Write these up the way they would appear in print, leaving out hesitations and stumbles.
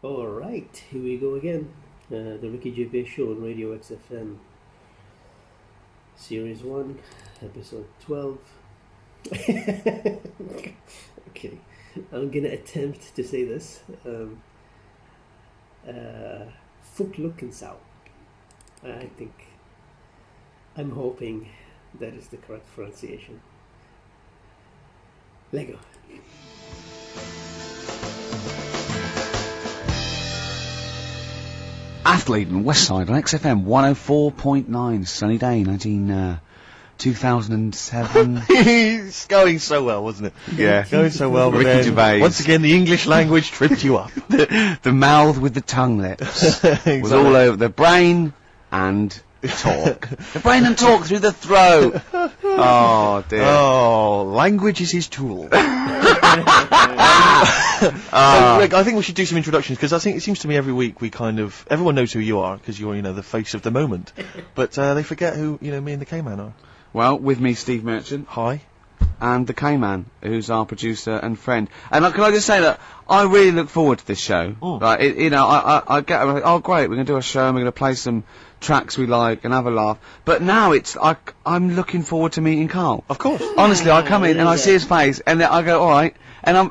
Alright, here we go again. The Ricky Gervais Show on Radio XFM. Series 1, Episode 12. Okay, I'm gonna attempt to say this. Fortluckensau. I'm hoping that is the correct pronunciation. Lego. Athlete and Westside on XFM 104.9, sunny day, 2007. It's going so well, wasn't it? Yeah. Going so well, but Ricky then, Gervais. once again, the English language tripped you up. The mouth with the tongue lips was all over the brain and talk. The brain and talk through the throat. Oh dear. Oh, language is his tool. So, Rick, I think we should do some introductions, because I think it seems to me every week everyone knows who you are, because you're, the face of the moment. But they forget who, me and the K-Man are. Well, with me, Steve Merchant. Hi. And the K-Man, who's our producer and friend. And can I just say that I really look forward to this show. Right? I get, oh great, we're going to do a show and we're going to play some tracks we like and have a laugh. But now I'm looking forward to meeting Karl. Of course. Honestly, I come in and I see his face and I go, alright. And I'm,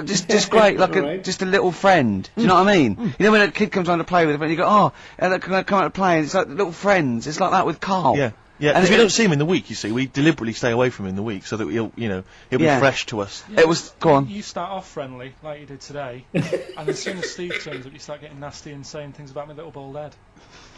just great, like just a little friend. Do you know what I mean? You know when a kid comes on to play with a friend, you go, oh, and can I come out to play? And it's like little friends. It's like that with Karl. Yeah. Yeah, because we don't see him in the week, you see. We deliberately stay away from him in the week so that he'll be fresh to us. Yeah, it was, go on. You start off friendly, like you did today, and as soon as Steve turns up, you start getting nasty and saying things about my little bald head.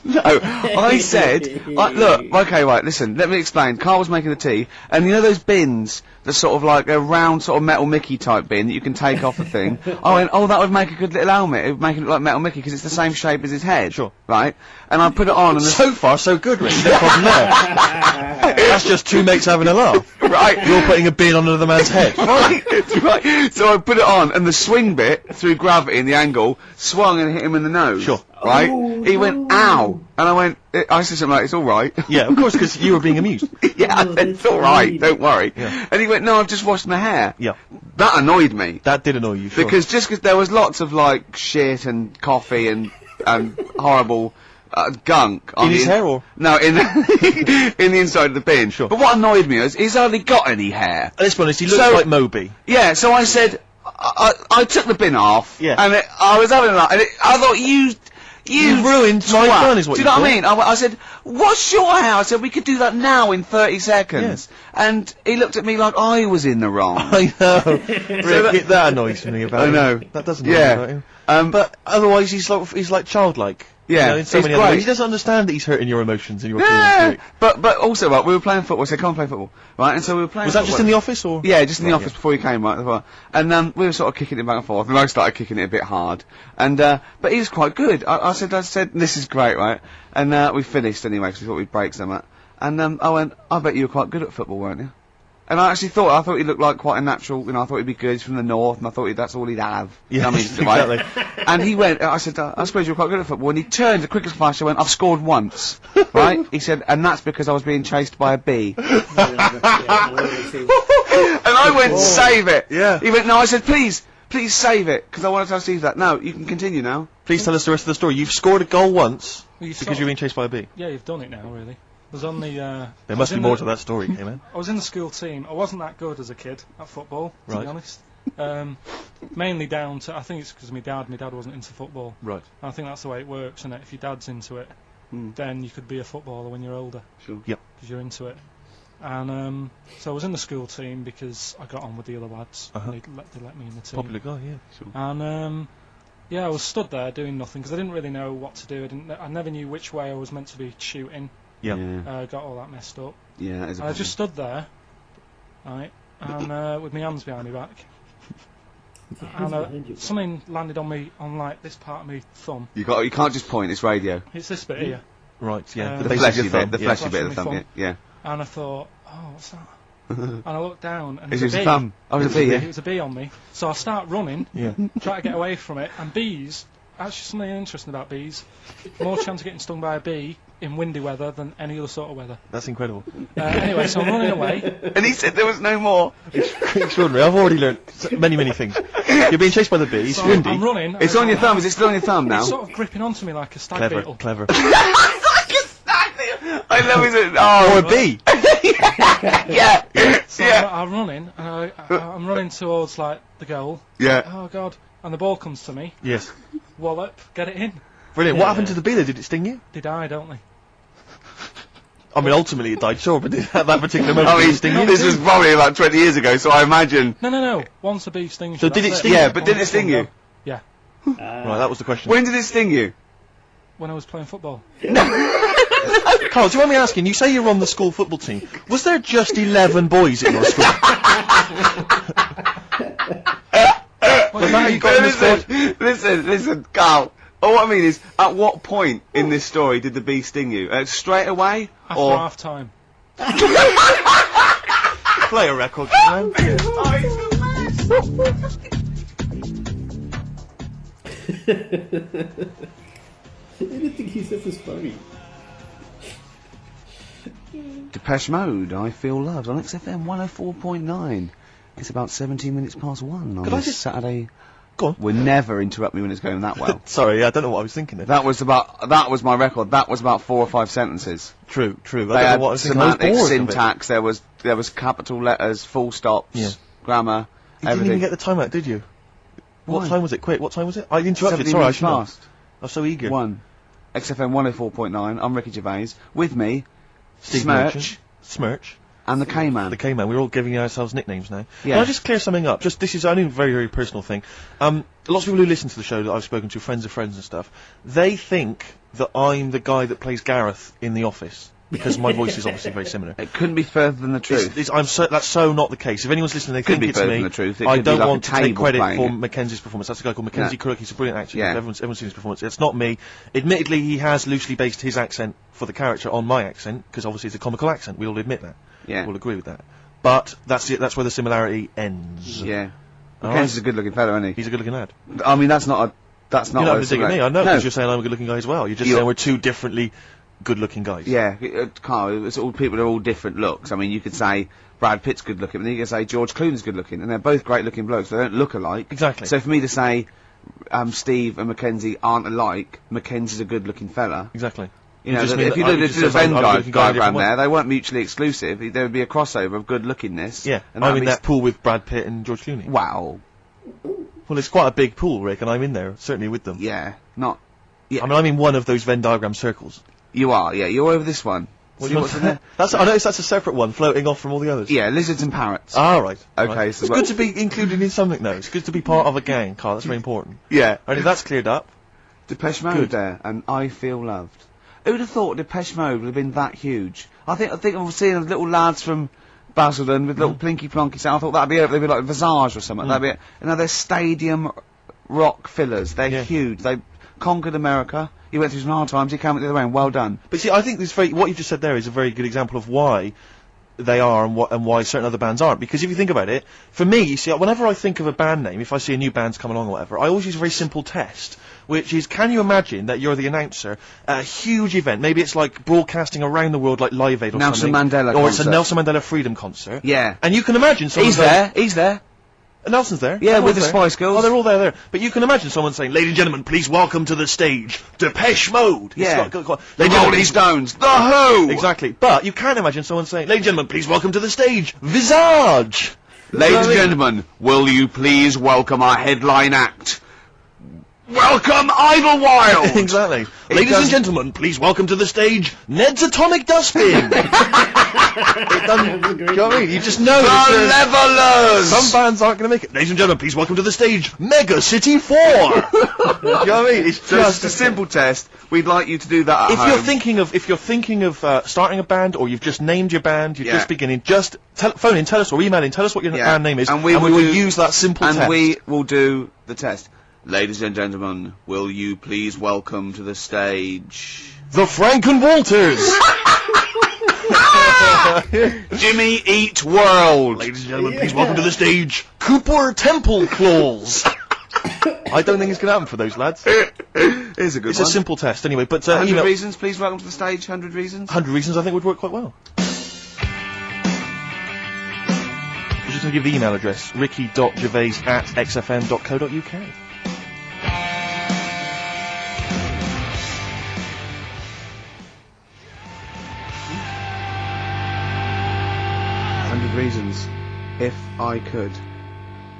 No, I said, look, okay, right, listen, let me explain. Karl was making the tea, and you know those bins, the sort of like a round sort of Metal Mickey type bin that you can take off a thing? I went, oh, that would make a good little helmet. It would make it look like Metal Mickey because it's the same shape as his head. Sure. Right? And I put it on, and so far, so good, Rick. No problem there. That's just two mates having a laugh. Right. You're putting a bin on another man's head. Right. So I put it on, and the swing bit, through gravity and the angle, swung and hit him in the nose. Sure. Right? He went, ow! And I went, I said something like, it's alright. Yeah, of course, because you were being amused. Yeah, I said, it's alright, don't worry. Yeah. And he went, no, I've just washed my hair. Yeah. That annoyed me. That did annoy you, sure. Because there was lots of, like, shit and coffee and horrible gunk. In his hair, or? No, in the inside of the bin. Sure. But what annoyed me is, he's hardly got any hair. Let's be honest, he looks like Moby. Yeah, so I said, I took the bin off. Yeah. And I was having a laugh, and I thought, you ruined my fun, is what you know what I mean? I said, what's your hair? I said, we could do that now in 30 seconds. Yes. And he looked at me like I was in the wrong. I know. Rick, that annoys me about him. I know. That doesn't annoy me about him. But otherwise, he's like childlike. Yeah, in so many other ways. He doesn't understand that he's hurting your emotions and your feelings. But also, right, we were playing football, so I can't play football, right, and so we were playing Was that just in the office, or? Yeah, just in the office before he came, right, and we were sort of kicking it back and forth, and I started kicking it a bit hard, and but he was quite good. I said, this is great, right, and we finished anyway, because we thought we'd break some, and I went, I bet you were quite good at football, weren't you? And I thought he looked like quite a natural, I thought he'd be good, he's from the north, and I thought that's all he'd have. Yeah, I mean, exactly. And he went, I said, I suppose you're quite good at football, and he turned, the quickest flash, I went, I've scored once, right? He said, and that's because I was being chased by a bee. And I went, save it! Yeah. He went, no, I said, please save it, because I want to tell Steve that. No, you can continue now. Please tell us the rest of the story. You've scored a goal once, because you're being chased by a bee. Yeah, you've done it now, really. There must be more to that story, man. I was in the school team. I wasn't that good as a kid at football, to be honest. Mainly down to, I think it's because of my dad. My dad wasn't into football. Right. And I think that's the way it works, isn't it? If your dad's into it, then you could be a footballer when you're older. Sure. Yep. Because you're into it. And so I was in the school team because I got on with the other lads. They let me in the team. Popular guy, yeah. Sure. And yeah, I was stood there doing nothing because I didn't really know what to do. I never knew which way I was meant to be shooting. Yeah. Got all that messed up. Yeah, that is a I just stood there, right, and with my hands behind my back. And something landed on me, on like this part of my thumb. You can't just point, it's radio. It's this bit here. Right, yeah. The fleshy bit, the fleshy bit of the thumb, yeah. And I thought, oh, what's that? And I looked down, and it was a thumb. Oh, it was a bee, yeah. It was a bee on me. So I start running, try to get away from it, and bees, actually something interesting about bees, more chance of getting stung by a bee in windy weather than any other sort of weather. That's incredible. Anyway, so I'm running away. And he said there was no more. Extraordinary. I've already learned many things. You're being chased by the bee. It's So windy. I'm running. It's on your thumb. Is it still on your thumb now? It's sort of gripping onto me like a stag beetle. Clever. I love it. Oh, Or a bee. yeah. So Yeah. I'm running, and I'm running towards like the goal. Yeah. Oh God! And the ball comes to me. Yes. Wallop, get it in. Brilliant. What happened to the bee though? Did it sting you? They die, don't they? I mean, ultimately it died, sure, but at that particular moment, I did mean, it sting you? this was probably about 20 years ago, so I imagine. No. Once a bee stings So you, did that's it sting Yeah, you? but did it sting you? Yeah. Right, that was the question. When did it sting you? When I was playing football. Karl, do you want me asking, you say you're on the school football team. Was there just 11 boys at your school? Was that how you got in the squad? Listen, Karl. All I mean is, at what point in this story did the bee sting you? Straight away? After or half time. Play a record, man. I didn't think he said this funny. Depeche Mode, I Feel Loved, on XFM 104.9. It's about 17 minutes past 1 on Could I this just- Saturday. Go on. Will never interrupt me when it's going that well. Sorry, I don't know what I was thinking there. That was my record. That was about 4 or 5 sentences. True. I They don't know had what I was thinking. I was semantics, bored of it. syntax, there was capital letters, full stops, Yeah. grammar, You didn't everything. even get the time out, did you? What Why? time was it? Quick, what time was it? I interrupted, 17 sorry, I minutes should know. past. I was so eager. 1. XFM 104.9, I'm Ricky Gervais. With me, Steve Smirch, Merchant. Smirch. and the K-Man. The K-Man. We're all giving ourselves nicknames now. Yeah. Can I just clear something up? This is only a very, very personal thing. Lots of people who listen to the show that I've spoken to, friends of friends and stuff, they think that I'm the guy that plays Gareth in The Office. Because my voice is obviously very similar. It couldn't be further than the truth. That's so not the case. If anyone's listening, they Could think be it's further me. than the truth. It I could be don't like want a to take table credit playing for it. Mackenzie's performance. That's a guy called Mackenzie Crook. He's a brilliant actor. Yeah. Everyone's seen his performance. It's not me. Admittedly, he has loosely based his accent for the character on my accent, because obviously it's a comical accent. We all admit that. Yeah. We'll agree with that. But that's it. That's where the similarity ends. Yeah. Alright. Mackenzie's a good-looking fella, isn't he? He's a good-looking lad. I mean, that's not You're not a having to dig at me. I know, No. because you're saying I'm a good-looking guy as well. You're just You're- saying we're two differently good-looking guys. Yeah, Karl, it's all people are all different looks. I mean, you could say Brad Pitt's good looking, and then you could say George Clooney's good looking, and they're both great looking blokes. They don't look alike. Exactly. So for me to say Steve and Mackenzie aren't alike, Mackenzie's a good looking fella. Exactly. You know, just if mean you that did I- a it just says I'm Venn a good-looking guy in a diagram different way. there, they weren't mutually exclusive. There would be a crossover of good lookingness. Yeah. and I'm that in means- that pool with Brad Pitt and George Clooney. Wow. Well, it's quite a big pool, Rick, and I'm in there, certainly with them. Yeah. Not. I mean, I'm in one of those Venn diagram circles. You are. Yeah. You're over this one. See what's in there? I noticed that's a separate one, floating off from all the others. Yeah. Lizards and parrots. Ah, right. Okay, Right. so it's what- good to be included in something, though. It's good to be part of a gang, Karl. That's very important. Yeah. And if that's cleared up, Depeche Mode Good. there, and I Feel Loved. Who'd have thought Depeche Mode would have been that huge? I think I've seen little lads from Basildon with little plinky plonky sound. I thought that'd be it. They'd be like Visage or something. That'd be it. You know, they're stadium rock fillers. They're Yeah. huge. They conquered America. You went through some hard times. You came out the other way, and well done. but see, I think what you just said there is a very good example of why they are and why certain other bands aren't. Because if you think about it, for me, you see, whenever I think of a band name, if I see a new band's come along or whatever, I always use a very simple test, which is, can you imagine that you're the announcer at a huge event? Maybe it's like broadcasting around the world, like Live Aid or Nelson something. Mandela or it's a concert. Nelson Mandela Freedom concert. Yeah. And you can imagine someone He's there. He's there. Nelson's there. Yeah, Everyone's with the there. Spice Girls. Oh, they're all there. But you can imagine someone saying, "Ladies and gentlemen, please welcome to the stage, Depeche Mode." Yeah. It's got- The Ladies and gentlemen, Rolling please- Stones. The Who. Exactly. But you can't imagine someone saying, "Ladies and gentlemen, please welcome to the stage, Visage." Ladies and Really? gentlemen, will you please welcome our headline act? Welcome Idlewild! Exactly. Ladies and doesn't- gentlemen, please welcome to the stage, Ned's Atomic Dustbin. It doesn't. Do you know what I mean? You just know. The that Levelers! some bands aren't going to make it. Ladies and gentlemen, please welcome to the stage, Mega City 4. Do you know what I mean? It's Just a simple test. We'd like you to do that at If home. you're thinking of starting a band, or you've just named your band, you're Yeah. just beginning, just phone in, tell us, or email in, tell us what your Yeah. band name is, And we will will do- use that simple and test. we will do the test. Ladies and gentlemen, will you please welcome to the stage the Franken Walters. Jimmy Eat World? Ladies and gentlemen, please welcome to the stage, Cooper Temple Claws. I don't think it's going to happen for those lads. Here's a good It's one. a simple test anyway, but 100 email... reasons, please welcome to the stage, 100 reasons. 100 reasons I think would work quite well. I'm just going to give the email address, ricky.gervais@xfm.co.uk. Reasons, if I could.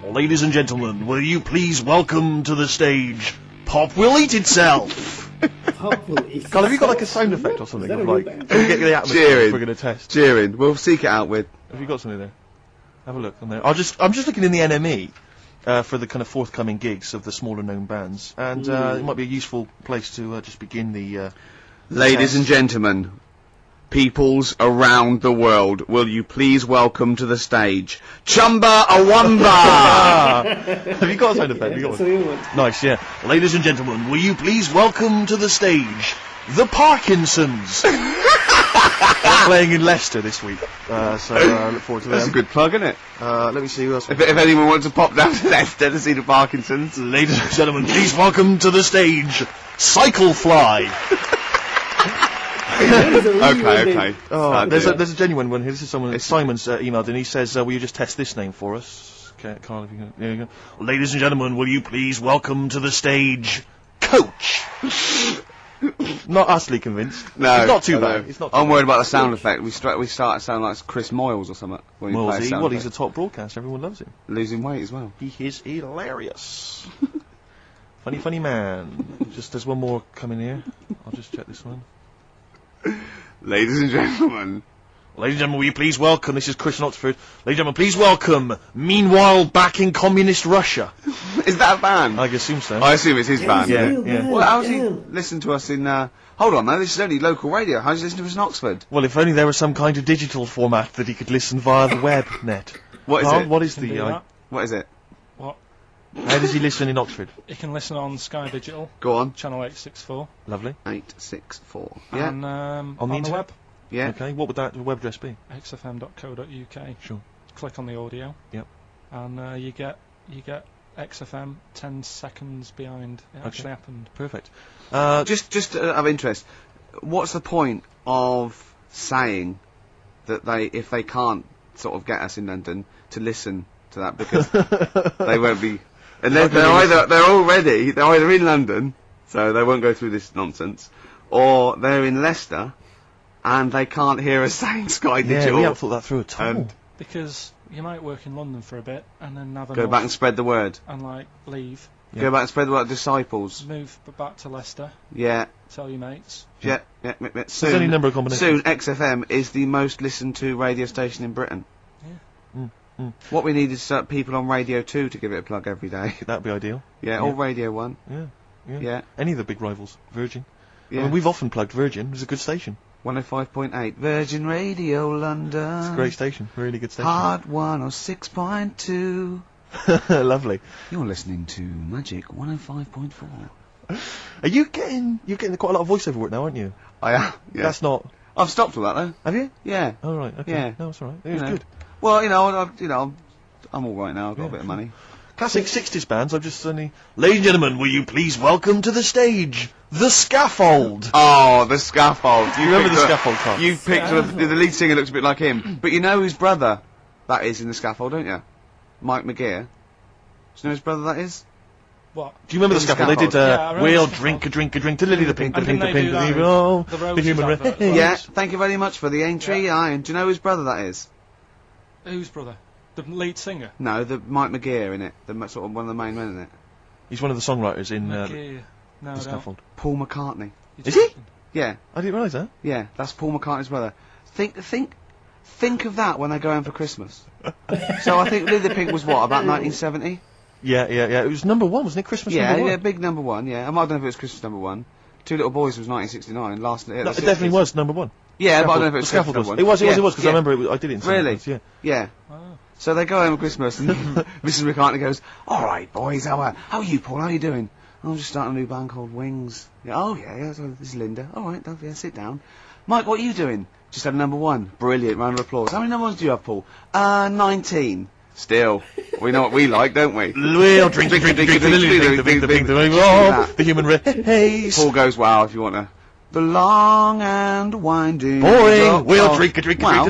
Ladies and gentlemen, will you please welcome to the stage, Pop Will Eat Itself! Carl, have you got like a sound effect or something? Of, like, get the atmosphere Cheering. we're going to test. Cheering. We'll seek it out with. Have you got something there? Have a look on there. I'm just looking in the NME for the kind of forthcoming gigs of the smaller known bands, and it might be a useful place to just begin the. Ladies and gentlemen, peoples around the world, will you please welcome to the stage, Chumba Awamba! Have you got a sound effect? Have you got one? Nice, yeah. Ladies and gentlemen, will you please welcome to the stage, the Parkinsons! They're playing in Leicester this week, so I look forward to that. That's a good plug, isn't it? Let me see who else. If anyone wants to pop down to Leicester to see the Parkinsons. Ladies and gentlemen, please welcome to the stage, Cyclefly! Okay. Oh, there's a genuine one here. This is someone. Simon's emailed and he says, "Will you just test this name for us, Karl? If you can, there you go. Ladies and gentlemen, will you please welcome to the stage, Coach?" Not utterly convinced. No, it's not too bad. It's not. I'm worried about the sound effect. We start to sound like Chris Moyles or something. When we play a sound he's a effect. top broadcaster. Everyone loves him. Losing weight as well. He is hilarious. Funny man. There's one more coming here. I'll just check this one. Ladies and gentlemen, will you please welcome, this is Chris in Oxford, ladies and gentlemen, please welcome, meanwhile back in communist Russia. Is that a band? I assume so. I assume it's his band. Yeah. Well, how's he listen to us in, hold on, though, this is only local radio. How's he listen to us in Oxford? Well, if only there was some kind of digital format that he could listen via the web net. What is Carl, it? What is Can do the... that. What is it? What? How does he listen in Oxford? You can listen on Sky Digital, Go on. channel 864, Lovely. 864. Yeah. and On the on the internet? web, Yeah. Okay, what would that web address be? xfm.co.uk. Sure. Click on the audio. Yep. And you get XFM 10 seconds behind it actually happened. Perfect. Just of interest, what's the point of saying that if they can't sort of get us in London to listen to that, because they won't be, unless they're either in London, so they won't go through this nonsense, or they're in Leicester and they can't hear us saying Sky Digital. Yeah, we haven't thought that through at all. And Because you might work in London for a bit and then have go back and spread the word. and like leave, Yeah. Go back and spread the word. Disciples. move back to Leicester, Yeah. tell your mates. Yeah. There's any number of combinations. Soon, XFM is the most listened to radio station in Britain. What we need is people on Radio 2 to give it a plug every day. That'd be ideal. Yeah, or Radio 1. Yeah. Yeah. Any of the big rivals. Virgin. Yeah. I mean, we've often plugged Virgin. It's a good station. 105.8 Virgin Radio London. It's a great station. Really good station. Hard 106.2. Lovely. You're listening to Magic 105.4. Are you're getting quite a lot of voiceover work now, aren't you? I am. Yeah. That's not. I've stopped all that though. Have you? Yeah. Oh right. Okay. Yeah. No, it's all right. It You was know. good. Well, I'm all right now. I've got a bit of money. Classic 60s bands. I've just suddenly. Ladies and gentlemen, will you please welcome to the stage the Scaffold? Oh, the Scaffold. You remember the Scaffold, Carl? You picked the lead singer looks a bit like him, but you know whose brother that is in the Scaffold, don't you? Mike McGear. Do you know whose brother that is? What? Do you remember the The Scaffold? They did. Scaffold. Yeah, I remember We'll the drink to Lily the Pink, the And Pink, the didn't they Pink, do the that Pink. Oh, the the Roses human advert as race. well? Yeah. Thank you very much for the entry. Yeah. Iron. Do you know whose brother that is? Whose brother? The lead singer? No, the Mike McGear in it. Sort of one of the main men in it. He's one of the songwriters in No, the I don't. Scaffold. Paul McCartney. You're Is he? joking. Yeah. I didn't realise that. Yeah. That's Paul McCartney's brother. Think of that when they go home for Christmas. So I think Lily the Pink was what, about 1970? Yeah. It was number one, wasn't it? Christmas Yeah, number one. yeah, big number one, yeah. I don't know if it was Christmas number one. Two Little Boys was 1969, last year. No, it definitely was number one. Yeah, but I don't know if it The was Scaffold Christmas was. number It was, one. because I remember I did it in Really? Sundays, yeah. Yeah. Oh. So they go home at Christmas and Mrs. McCartney goes, "Alright boys, how are you, Paul, how are you doing?" "I'm just starting a new band called Wings." "Yeah, oh yeah, so this is Linda." "Alright, yeah, sit down." "Mike, what are you doing?" "Just had a number one." "Brilliant, round of applause." "How many number ones do you have, Paul?" 19. Still, we know what we like, don't we? We'll drink the human race. All goes well if you want to. The long and winding. Boring. We'll drink Wow.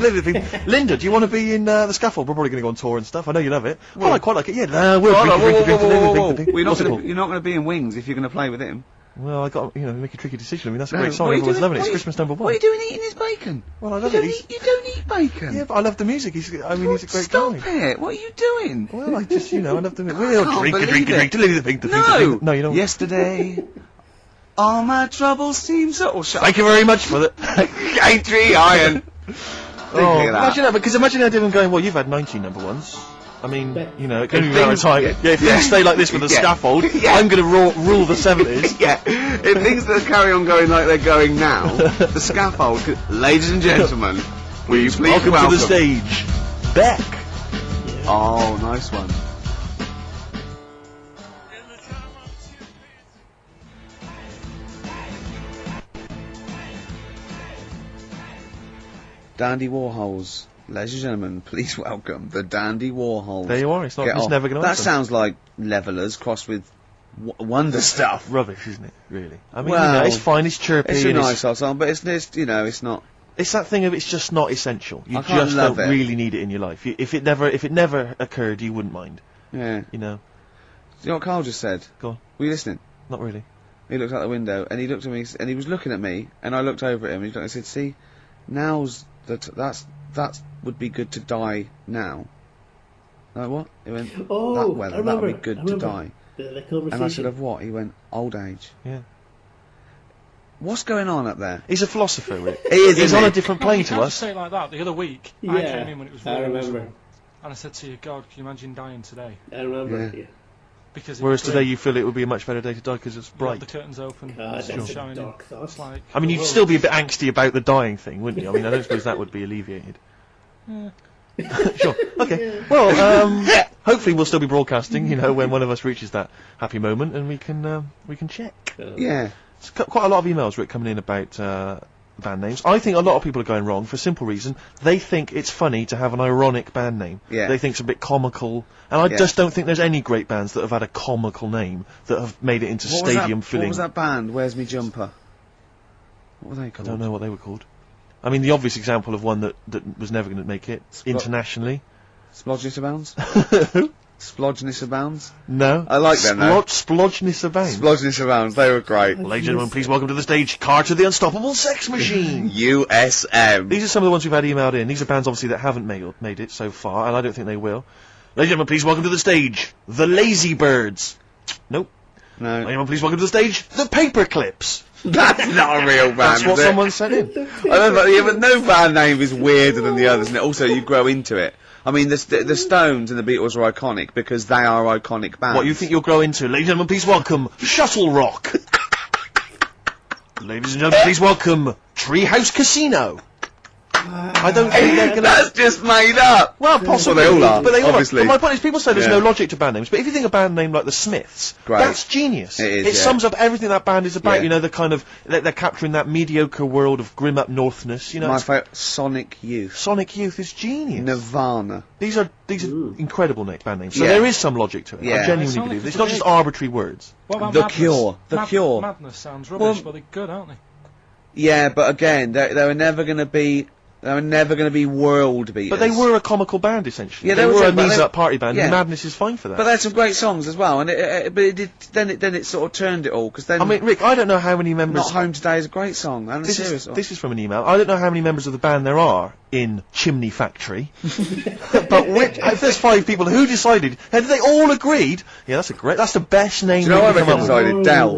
Linda, do you want to be in the scaffold? We're probably going to go on tour and stuff. I know you love it. Well, I quite like it. Yeah. We'll drink. You're not going to be in Wings if you're going to play with him. Well, I got make a tricky decision. I mean, that's a great song. Everyone's loving it. It's Christmas number 1. What are you doing eating his bacon? Well, I love it. You don't eat bacon. Yeah, but I love the music. He's a great guy. Stop it! What are you doing? Well, I just, I love the music. We'll drink. No, you don't. Yesterday, all my troubles seem so. Thank you very much for that. Aintree Iron. Imagine that, because imagine that him going, well, you've had 19 number 1s. I mean, it can be a matter of time. Yeah, if things stay like this with the scaffold, I'm going to rule the 70s. Yeah, if things that carry on going like they're going now, the scaffold, ladies and gentlemen, will you please welcome to the stage, Beck. Oh, nice one. Dandy Warhols. Ladies and gentlemen, please welcome the Dandy Warhols. There you are, it's never going to That sounds like Levellers crossed with Wonder Stuff. Rubbish, isn't it, really? I mean, it's fine, it's chirpy. It's a nice old song, but it's not... It's that thing of it's just not essential. You just don't really need it in your life. If it never occurred, you wouldn't mind. Yeah. You know? Do you know what Karl just said? Go on. Were you listening? Not really. He looked out the window, and he looked at me, and he was looking at me, and I looked over at him, and I said, see, now's that would be good to die now. Like what? He went, that weather, that would be good to die. And I said, of what? He went, old age. Yeah. What's going on up there? He's a philosopher, Rick. He is, He's on a different plane to us. Say it like that. The other week, I came in when it was really miserable, and I said to you, God, can you imagine dying today? I remember, yeah. Because whereas today you feel it would be a much better day to die because it's bright. The curtains open, sun shining. Dark thoughts. Like, I mean, you'd still be a bit angsty about the dying thing, wouldn't you? I mean, I don't suppose that would be alleviated. Sure. Okay. Well, hopefully we'll still be broadcasting. When one of us reaches that happy moment, and we can check. Yeah. It's quite a lot of emails, Rick, coming in about band names. I think a lot of people are going wrong for a simple reason. They think it's funny to have an ironic band name. Yeah. They think it's a bit comical. And I just don't think there's any great bands that have had a comical name that have made it into stadium filling. What was that band? Where's Me Jumper? What were they called? I don't know what they were called. I mean, the obvious example of one that was never going to make it internationally. Splodgeness Abounds? Splodgeness Abounds? No. I like them, though. Splodgeness Abounds. Splodgeness Abounds, they were great. Well, ladies and gentlemen, please welcome to the stage, Carter the Unstoppable Sex Machine. USM. These are some of the ones we've had emailed in. These are bands, obviously, that haven't made it so far, and I don't think they will. Ladies and gentlemen, please welcome to the stage, the Lazy Birds. Nope. No. Ladies and gentlemen, please welcome to the stage, the Paperclips. That's not a real band, That's what someone said in. But no band name is weirder than the others, and also you grow into it. I mean, the Stones and the Beatles are iconic because they are iconic bands. What you think you'll grow into? Ladies and gentlemen, please welcome Shuttle Rock. Ladies and gentlemen, please welcome Treehouse Casino. I don't think they're gonna... That's just made up! Well, possibly. Well, they all are, but they all obviously. But my point is, people say there's no logic to band names, but if you think a band name like the Smiths, that's genius. It is, It sums up everything that band is about, the kind of... They're capturing that mediocre world of grim up northness, My favourite, Sonic Youth. Sonic Youth is genius. Nirvana. These are incredible band names. So there is some logic to it. I genuinely believe it. It's not just arbitrary words. What about The Madness? Cure. The Cure. Madness sounds rubbish, but they're good, aren't they? Yeah, but again, they were never going to be... They were never going to be world beaters. But they were a comical band, essentially. Yeah, they were a knees-up party band, and Madness is fine for that. But they had some great songs as well, and then it sort of turned it all, because then... I mean, Rick, I don't know how many members... Not Home Today is a great song, and this is from an email. I don't know how many members of the band there are in Chimney Factory, but if there's 5 people, who decided? Have they all agreed? Yeah, that's the best name. Do you know what I decided? Dell.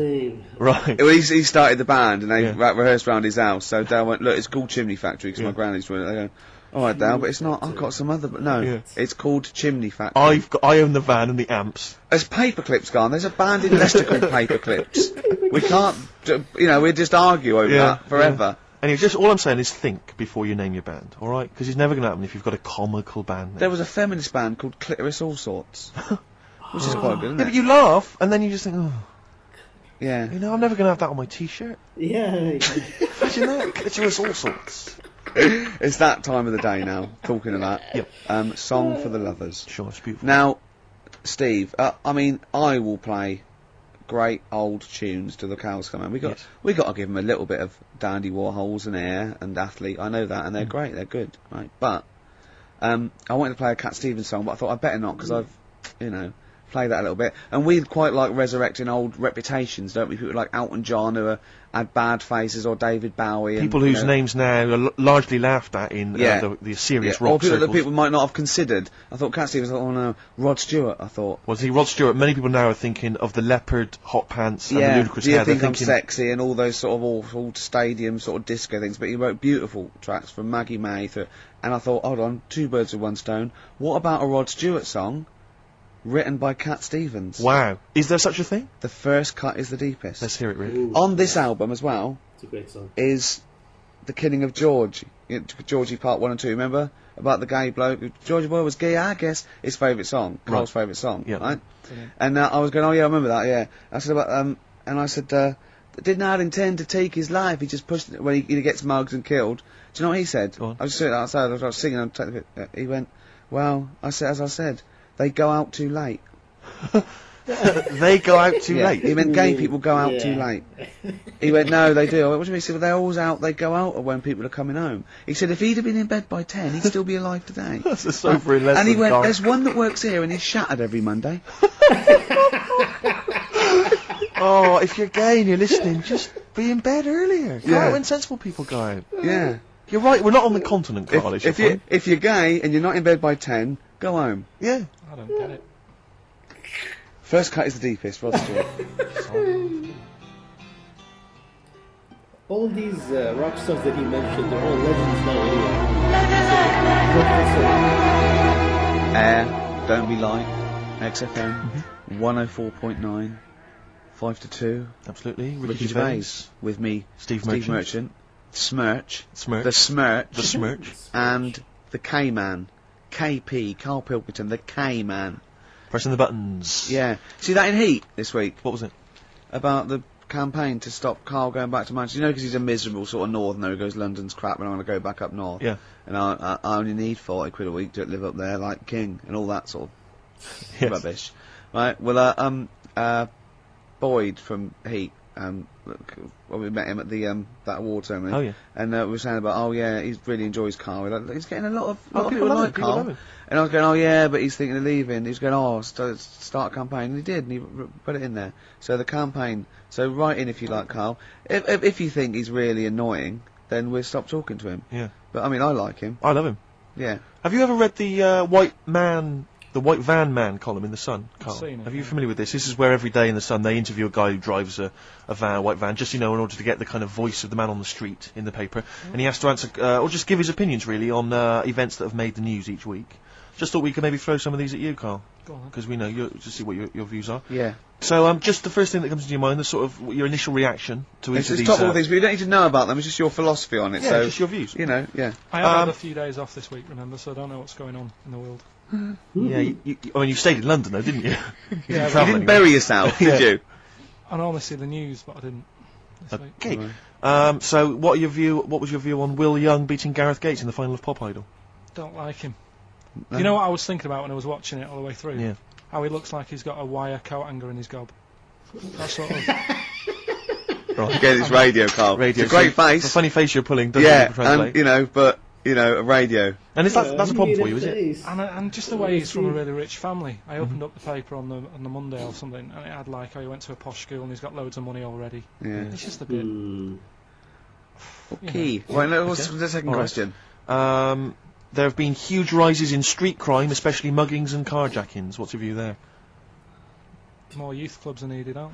Right. Well, he started the band, and they rehearsed around his house, so Dell went, look, it's called Chimney Factory, because my granny's doing it. They go, alright, Dale, but it's not. I've got some other. But no, it's called Chimney Factory. I own the van and the amps. There's Paperclips gone. There's a band in Leicester called Paperclips. We can't. We'd just argue over that forever. Anyway, just all I'm saying is think before you name your band, all right? Because it's never going to happen if you've got a comical band name. There was a feminist band called Clitoris All Sorts, which is quite good, isn't it? But you laugh and then you just think, oh. Yeah. I'm never going to have that on my T-shirt. Yeah. Imagine that. Clitoris All Sorts. It's that time of the day now, talking of that. Yep. Song for the Lovers. Sure, it's beautiful. Now, Steve, I mean, I will play great old tunes till the cows come home. We got to give them a little bit of Dandy Warhols and Air and Athlete. I know that, and they're great, they're good, right? But I wanted to play a Cat Stevens song, but I thought I'd better not because I've, play that a little bit. And we quite like resurrecting old reputations, don't we? People like Elton John who had bad faces, or David Bowie. People and, whose names now are largely laughed at in the serious rock or people circles. that people might not have considered. I thought Cat Stevens, oh no, Rod Stewart, I thought. Well, see, Rod Stewart, many people now are thinking of the leopard hot pants and the ludicrous Do You hair. Think I'm Sexy and all those sort of awful stadium sort of disco things, but he wrote beautiful tracks from Maggie May through, and I thought, hold on, two birds with one stone. What about a Rod Stewart song written by Cat Stevens? Wow. Is there such a thing? The first cut is the deepest. Let's hear it, Rick. On this album as well, It's a great song. is The Killing of George. Georgie Part 1 and 2, remember? About the gay bloke. Georgie Boy was gay, I guess. His favourite song. Carl's favourite song, right? Brilliant. And I was going, oh yeah, I remember that, yeah. I said about, and I said, did not intend to take his life, he just pushed it when he gets mugged and killed. Do you know what he said? Go on. I was sitting outside, I was singing, he went, well, as I said, they go out too late. They go out too late. He meant gay people go out too late. He went, no, they do. I went, what do you mean? He said, well, they're always out, they go out when people are coming home. He said, if he'd have been in bed by 10, he'd still be alive today. That's a sobering lesson. And he went, Karl. there's one that works here and he's shattered every Monday. Oh, if you're gay and you're listening, just be in bed earlier. Go out when sensible people go out. Yeah. You're right, we're not on the continent, Karl, is your point. If you're gay and you're not in bed by 10, go home. Yeah. I don't get it. First cut is the deepest, Rod Stewart. All these rock stars that he mentioned, they're all legends now anyway. Air, Don't Be Like, XFM, 104.9, 5 to 2, Absolutely. Ricky Gervais, with me, Steve Merchant, Smirch, Smirch. The Smirch, The Smirch. and the K-Man, KP, Karl Pilkington, the K-Man. Pressing the buttons. Yeah. See that in Heat this week? What was it? About the campaign to stop Karl going back to Manchester. You know, because he's a miserable sort of northerner who goes, London's crap and I want to go back up north. Yeah. And I only need 40 quid a week to live up there like King and all that sort of Yes. rubbish. Right, well, Boyd from Heat, well, we met him at the, that award ceremony. Oh, yeah. And we were saying about, he really enjoys Karl. He's getting a lot of people people love like him, people love Karl. him. And I was going, oh yeah, but he's thinking of leaving. He was going, start a campaign. And he did, and he put it in there. So the campaign, so write in if you like Karl. If you think he's really annoying, then we'll stop talking to him. Yeah. But I mean, I like him. I love him. Yeah. Have you ever read the White Van Man column in The Sun, Karl? seen it, Are you yeah. familiar with this? This is where every day in The Sun they interview a guy who drives a white van, just, in order to get the kind of voice of the man on the street in the paper. And he has to answer, or just give his opinions, really, on events that have made the news each week. Just thought we could maybe throw some of these at you, Karl. Go on. Because we know to see what your views are. Yeah. So, just the first thing that comes to your mind, the sort of your initial reaction to It's each of just these. top all these, but you don't need to know about them. It's just your philosophy on it. Yeah, so just your views. You know, yeah. I have had a few days off this week, remember, so I don't know what's going on in the world. Yeah, you stayed in London, though, didn't you? Yeah, You didn't bury yourself, did you? I normally see the news, but I didn't this week. Okay. So, what was your view on Will Young beating Gareth Gates in the final of Pop Idol? Don't like him. No. You know what I was thinking about when I was watching it all the way through? Yeah. How he looks like he's got a wire coat hanger in his gob. That sort of... Right. Again, it's radio, Karl. Radio. It's a great The face. funny face you're pulling doesn't Yeah, translate. and, a radio. And that's a problem for you, is it? And just the way he's from a really rich family. I opened up the paper on the Monday or something, and it had like, he went to a posh school and he's got loads of money already. Yeah. It's just a bit... Okay. Right, now, what's the second All right. question? There have been huge rises in street crime, especially muggings and carjackings. What's your view there? More youth clubs are needed, aren't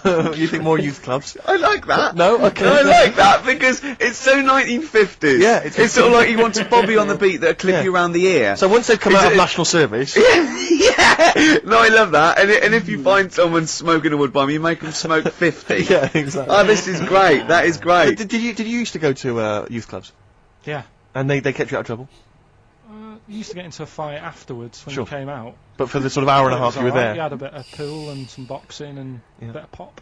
they? You think more youth clubs? I like that. No? Okay. I like that because it's so 1950s. Yeah, it's sort of like you want a Bobby on the beat that'll clip Yeah. you around the ear. So once they've come out of national service... Yeah. No, I love that. And if you find someone smoking a wood bomb, you make them smoke 50. Yeah, exactly. Oh, this is great. That is great. Did you used to go to youth clubs? Yeah. And they kept you out of trouble? You used to get into a fight afterwards when Sure. you came out. But for the sort of hour and a It half was you were alright. there? You had a bit of pool and some boxing and a bit of pop.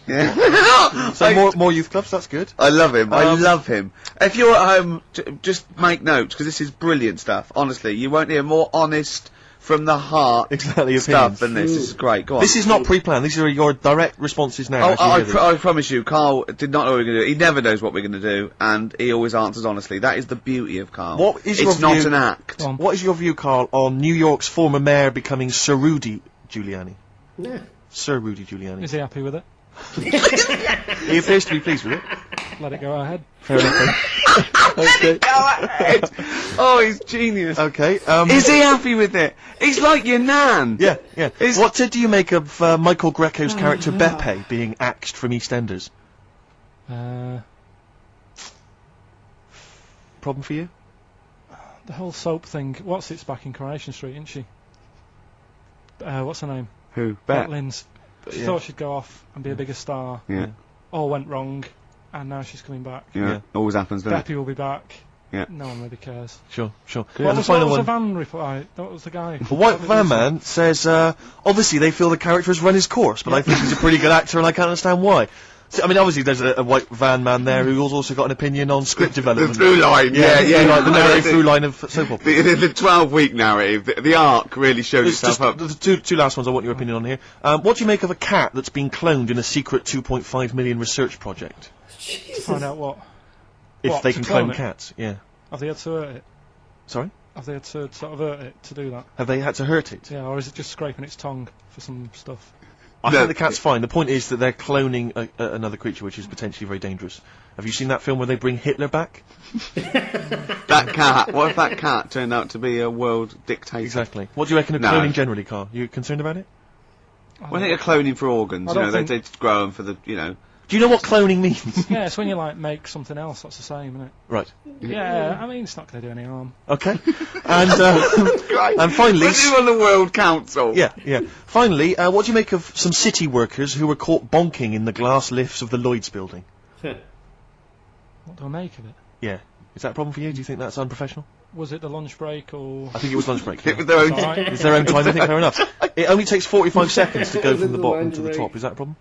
Yeah. So more youth clubs, that's good. I love him. I love him. If you're at home, just make notes, because this is brilliant stuff. Honestly, you won't hear more honest, from the heart stuff than this. This is great. Go on. This is not pre-planned. These are your direct responses now. I promise you, Karl did not know what we were going to do. He never knows what we're going to do, and he always answers honestly. That is the beauty of Karl. What is your it's not view, an act. What is your view, Karl, on New York's former mayor becoming Sir Rudy Giuliani? Yeah. Sir Rudy Giuliani. Is he happy with it? He appears to be pleased with it. Let it go ahead. Fair enough. Okay. Go ahead. Oh, he's genius. Okay. Is he happy with it? He's like your nan. Yeah, yeah. What do you make of Michael Greco's character Beppe being axed from EastEnders? Problem for you? The whole soap thing. What's it's back in Coronation Street, isn't she? What's her name? Who? Lynn's. She thought she'd go off and be a bigger star. Yeah. All went wrong, and now she's coming back. Yeah. Always happens, doesn't it? Beppe will be back. Yeah. No one really cares. Sure. What was the van reply? That was the guy. The White Van Man says, obviously they feel the character has run his course, but I think he's a pretty good actor and I can't understand why. So, I mean, obviously there's a White Van Man there who's also got an opinion on script development. The through line, the narrative through line of soap opera. The 12-week narrative, the arc really showed itself up. The two last ones I want your opinion on here. What do you make of a cat that's been cloned in a secret 2.5 million research project? To find out what? If they can clone cats, yeah. Have they had to hurt it? Sorry? Have they had to sort of hurt it to do that? Have they had to hurt it? Yeah, or is it just scraping its tongue for some stuff? I think the cat's fine. The point is that they're cloning another creature, which is potentially very dangerous. Have you seen that film where they bring Hitler back? That cat. What if that cat turned out to be a world dictator? Exactly. What do you reckon of cloning generally, Karl? You concerned about it? Well, I think they're cloning for organs. You know, they grow them for the, you know. Do you know what cloning means? Yeah, it's when you like make something else that's the same, isn't it? Right. Yeah, I mean it's not going to do any harm. Okay. And and finally, when you're on the World Council. Yeah. Finally, what do you make of some city workers who were caught bonking in the glass lifts of the Lloyd's building? What do I make of it? Yeah. Is that a problem for you? Do you think that's unprofessional? Was it the lunch break or? I think it was lunch break. It was their own. It's their own time. I think fair enough. It only takes 45 seconds to go from the bottom to the top. Is that a problem?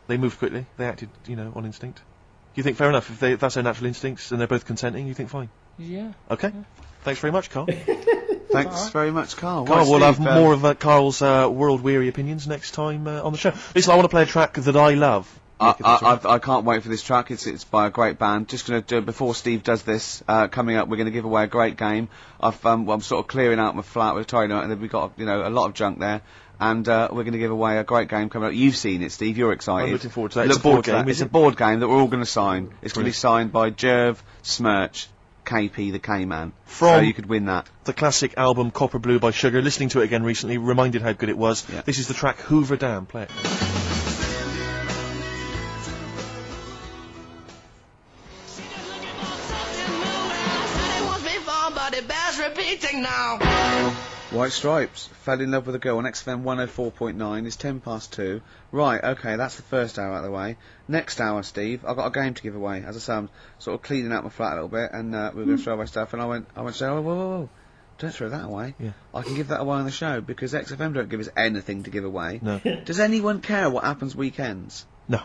They moved quickly. They acted, on instinct. Do you think fair enough? If that's their natural instincts and they're both consenting, you think fine? Yeah. Okay. Yeah. Thanks very much, Karl. Thanks very much, Karl. Karl, we'll have more of Karl's world-weary opinions next time on the show. Listen, I want to play a track that I love. I can't wait for this track. It's by a great band. Just going to do it before Steve does this. Coming up, we're going to give away a great game. I'm sort of clearing out my flat. We're tidying out, and we've got a lot of junk there. And we're going to give away a great game coming up. You've seen it, Steve. You're excited. I'm looking forward to that. It's a board game. It's a board game that we're all going to sign. It's going to be signed by Gervais, Smirch, KP the K-Man. So you could win that. The classic album Copper Blue by Sugar. Listening to it again recently, reminded how good it was. Yeah. This is the track Hoover Dam. Play it. White Stripes, Fell in Love with a Girl on XFM 104.9, it's 2:10. Right, okay, that's the first hour out of the way. Next hour, Steve, I've got a game to give away. As I say, I'm sort of cleaning out my flat a little bit, and we were going to throw away stuff, and I went, oh, whoa, don't throw that away. Yeah. I can give that away on the show, because XFM don't give us anything to give away. No. Does anyone care what happens weekends? No.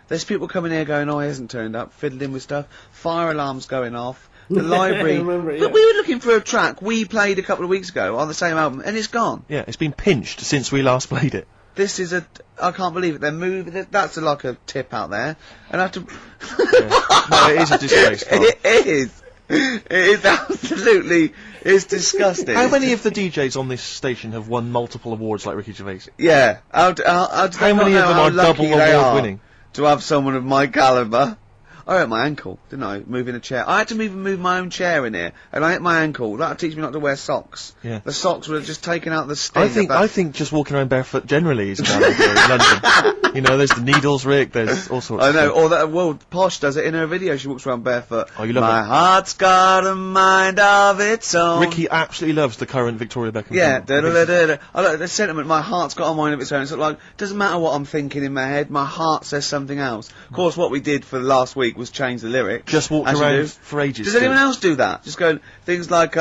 There's people coming here going, oh, he hasn't turned up, fiddling with stuff, fire alarms going off. The library. But we were looking for a track we played a couple of weeks ago on the same album, and it's gone. Yeah, it's been pinched since we last played it. This is I can't believe it. They're moving. That's like a tip out there, and I have to. No, it is a disgrace. It is. It is absolutely. It's disgusting. How many of the DJs on this station have won multiple awards like Ricky Gervais? Yeah. How many of them are double award winning? To have someone of my calibre. I hurt my ankle, didn't I? Moving a chair. I had to move my own chair in here, and I hit my ankle. That'll teach me not to wear socks. Yeah. The socks would have just taken out the sting. I think just walking around barefoot generally is a bad idea in London. There's the needles, Rick. There's all sorts. I know. Or Posh does it in her video. She walks around barefoot. Oh, you love my it. heart's got a mind of its own. Ricky absolutely loves the current Victoria Beckham. Yeah. I like the sentiment. My heart's got a mind of its own. It's like doesn't matter what I'm thinking in my head. My heart says something else. Of course, what we did for last week week was change the lyrics. Just walked as you around do. for ages. Does anyone else do that? Just go things like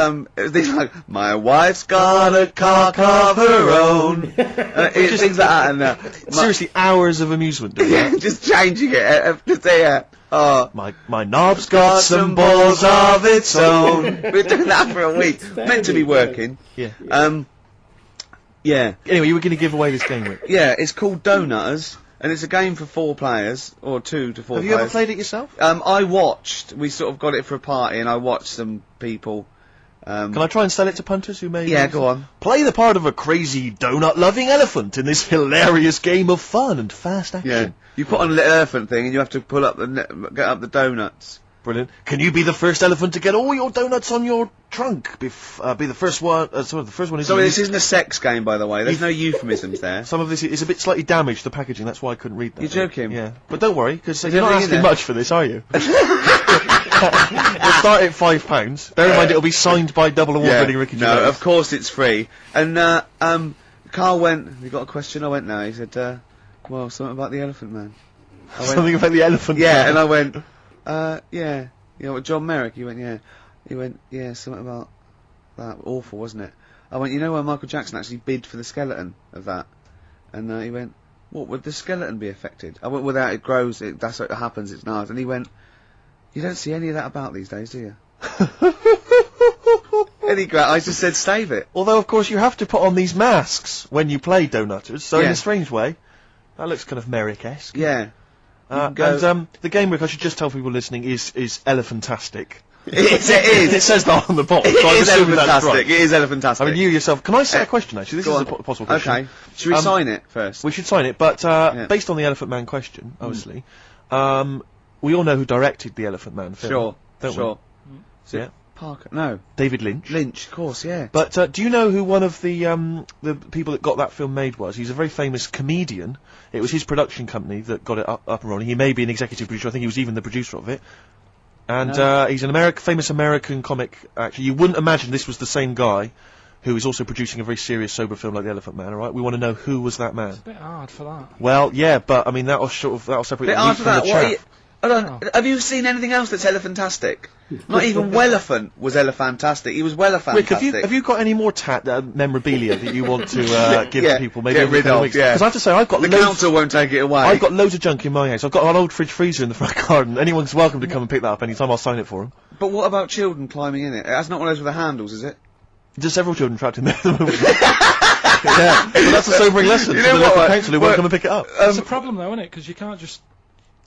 my wife's got a cock of her own. Things like that. And seriously, hours of amusement doing that. just changing it. My knob's got some balls of its own. We're doing that for a week. Meant to be working. Yeah. Yeah. Anyway, you were going to give away this game, Rick. Yeah, it's called Donutters, and it's a game for 4 players, or 2 to 4 Have players. you ever played it yourself? We sort of got it for a party, and I watched some people. Can I try and sell it to punters who may... Yeah, go on. Play the part of a crazy donut-loving elephant in this hilarious game of fun and fast action. Yeah. You put on a little elephant thing, and you have to pull up get up the donuts. Brilliant. Can you be the first elephant to get all your donuts on your trunk? Be the first one... the first one is... Sorry, this isn't a sex game, by the way. There's no euphemisms there. Some of this is a bit slightly damaged, the packaging, that's why I couldn't read that. You're joking? Yeah. But don't worry, because Is you're not everything in asking there? much for this, are you? We'll start at £5. Bear in mind, it'll be signed by double award-winning Ricky Gervais. No, of course it's free. And, Karl went, "Have you got a question?" I went, "No." He said, well, something about the Elephant Man. I went, Something about the elephant. yeah, man. and I went, yeah. You know, John Merrick, he went, yeah. He went, yeah, something about that. Awful, wasn't it? I went, you know where Michael Jackson actually bid for the skeleton of that? And he went, what, would the skeleton be affected? I went, without it grows, that's what happens, it's not. And he went, you don't see any of that about these days, do you? I just said, save it. Although, of course, you have to put on these masks when you play Donutters, so in Yeah. a strange way, that looks kind of Merrick-esque. Yeah. And the game, Rick, I should just tell people listening, is elephantastic. It is. It says that on the box. It so I'm is assuming that's elephantastic. right. It is elephantastic. I mean, you yourself. Can I set a question, actually? This Go is on. a possible question. Okay. Should we sign it first? We should sign it, but based on the Elephant Man question, obviously, we all know who directed the Elephant Man film. Sure. Don't Sure. we? Yeah. Parker. No. David Lynch. Lynch, of course, yeah. But do you know who one of the people that got that film made was? He's a very famous comedian. It was his production company that got it up and running. He may be an executive producer. I think he was even the producer of it. And he's an famous American comic actor. You wouldn't imagine this was the same guy who is also producing a very serious, sober film like The Elephant Man. All right, we want to know who was that man. It's a bit hard for that. Well, yeah, but I mean that'll separate Bit the hard wheat for from that. the What? chaff. Have you seen anything else that's elephantastic? Not even Wellephant was elephantastic. He was Wellefantastic. Rick, have you got any more memorabilia that you want to give to people? Maybe get every rid couple of, weeks? yeah. Because I have to say, I've got The loads. council won't take it away. I've got loads of junk in my house. I've got an old fridge freezer in the front garden. Anyone's welcome to come and pick that up anytime. I'll sign it for them. But what about children climbing in it? That's not one of those with the handles, is it? There's several children trapped in there at the moment. Yeah, but that's a sobering lesson You to know the what, local right? council who won't come and pick it up. It's a problem though, isn't it? Because you can't just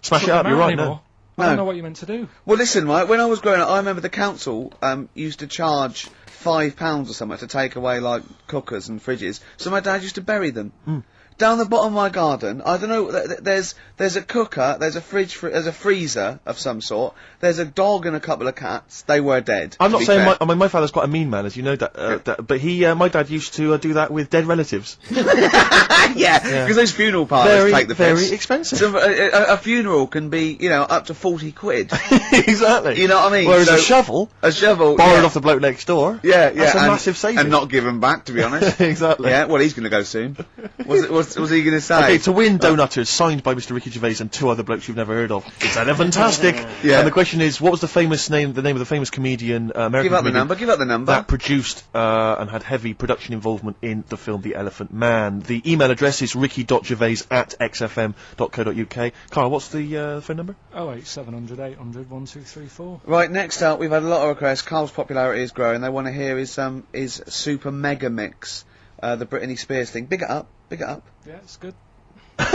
Smash put it up, them you're out right, anymore. I No. don't know what you're meant to do. Well, listen, right, when I was growing up, I remember the council used to charge £5 or something to take away, like, cookers and fridges, so my dad used to bury them. Down the bottom of my garden, I don't know, there's a cooker, there's a fridge, there's a freezer of some sort, there's a dog and a couple of cats. They were dead. I'm to not be saying fair. my father's quite a mean man, as you know, but my dad used to do that with dead relatives. Yeah, because those funeral parlours take the piss. Very expensive. So, a funeral can be, you know, up to 40 quid. Exactly. You know what I mean? Whereas So, a shovel, a shovel, borrowed yeah. off the bloke next door. Yeah, That's a and, massive saving. and not given back, to be honest. Exactly. Yeah, well, he's going to go soon. What's he going to say? Okay, to win Donutters, signed by Mr. Ricky Gervais and 2 other blokes you've never heard of. It's elephantastic. Yeah. And the question is, what was the name of the famous comedian, American Give out the comedian, number. Give out the number. that produced and had heavy production involvement in the film The Elephant Man? The email address is ricky.gervais@xfm.co.uk. Karl, what's the phone number? 08700 800 1234. Right, next up, we've had a lot of requests. Karl's popularity is growing. They want to hear his Super Mega Mix, the Britney Spears thing. Big it up. Big it up. Yeah, it's good. No,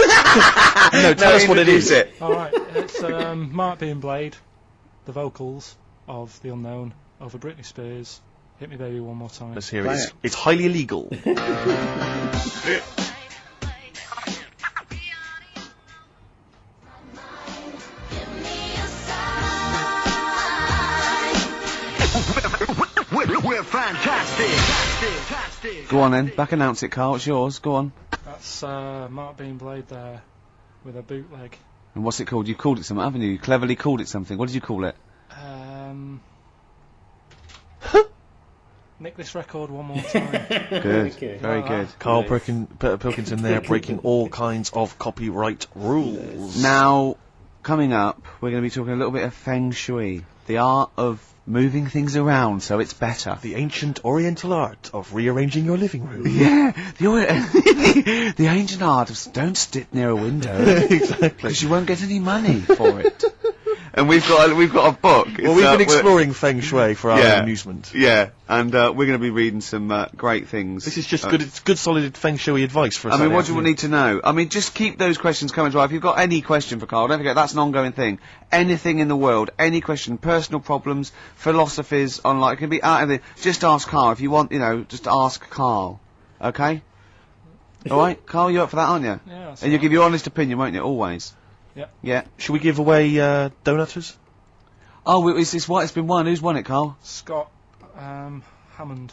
tell us what it is. It. Alright, it's Mark being Blade, the vocals of The Unknown over Britney Spears. Hit Me Baby One More Time. Let's hear Play it. it. It's highly illegal. We're fantastic. Go on then. Back announce it, Karl. It's yours. Go on. That's Mark being Blade there with a bootleg. And what's it called? You called it something, haven't you? You cleverly called it something. What did you call it? Nick this record one more time. Good. Okay. Very good. Karl Pilkington there breaking all kinds of copyright rules. Now, coming up, we're going to be talking a little bit of feng shui, the art of moving things around so it's better. The ancient Oriental art of rearranging your living room. Yeah, the ancient art of don't sit near a window. Exactly. Because you won't get any money for it. And we've got a book. Well, we've been exploring feng shui for our own amusement. Yeah, and we're going to be reading some great things. This is just good. It's good, solid feng shui advice for us. I mean, what do you need to know? I mean, just keep those questions coming to life. If you've got any question for Karl, don't forget that's an ongoing thing. Anything in the world, any question, personal problems, philosophies, online, it can be out of the. Just ask Karl if you want. Just ask Karl. Okay. All right, Karl, you're up for that, aren't you? Yeah. And you'll give your honest opinion, won't you? Always. Yeah. Yeah. Should we give away donuters? Oh, it's been won. Who's won it, Karl? Scott Hammond.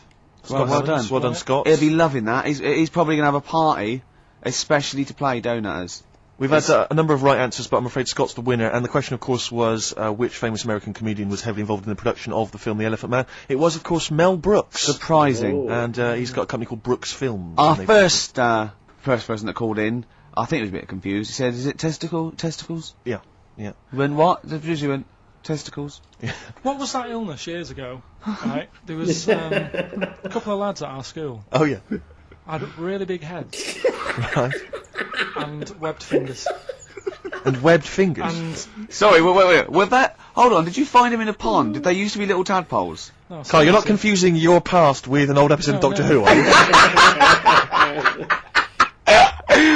Well done. Well done, Scott. He'll be loving that. He's probably going to have a party, especially to play donuters. We've had a number of right answers, but I'm afraid Scott's the winner. And the question, of course, was which famous American comedian was heavily involved in the production of the film The Elephant Man? It was, of course, Mel Brooks. Surprising. And he's got a company called Brooks Films. Our first person that called in, I think he was a bit confused. He said, "Is it testicles?" Yeah. When what? The producer went, testicles. Yeah. What was that illness years ago? Right, there was a couple of lads at our school. Oh yeah. Had really big heads Right. and webbed fingers. And webbed fingers. And Sorry, wait. Was that? Hold on. Did you find him in a pond? Did they used to be little tadpoles? no, Karl, you're not seriously. confusing your past with an old episode of No, Doctor no. Who, are you?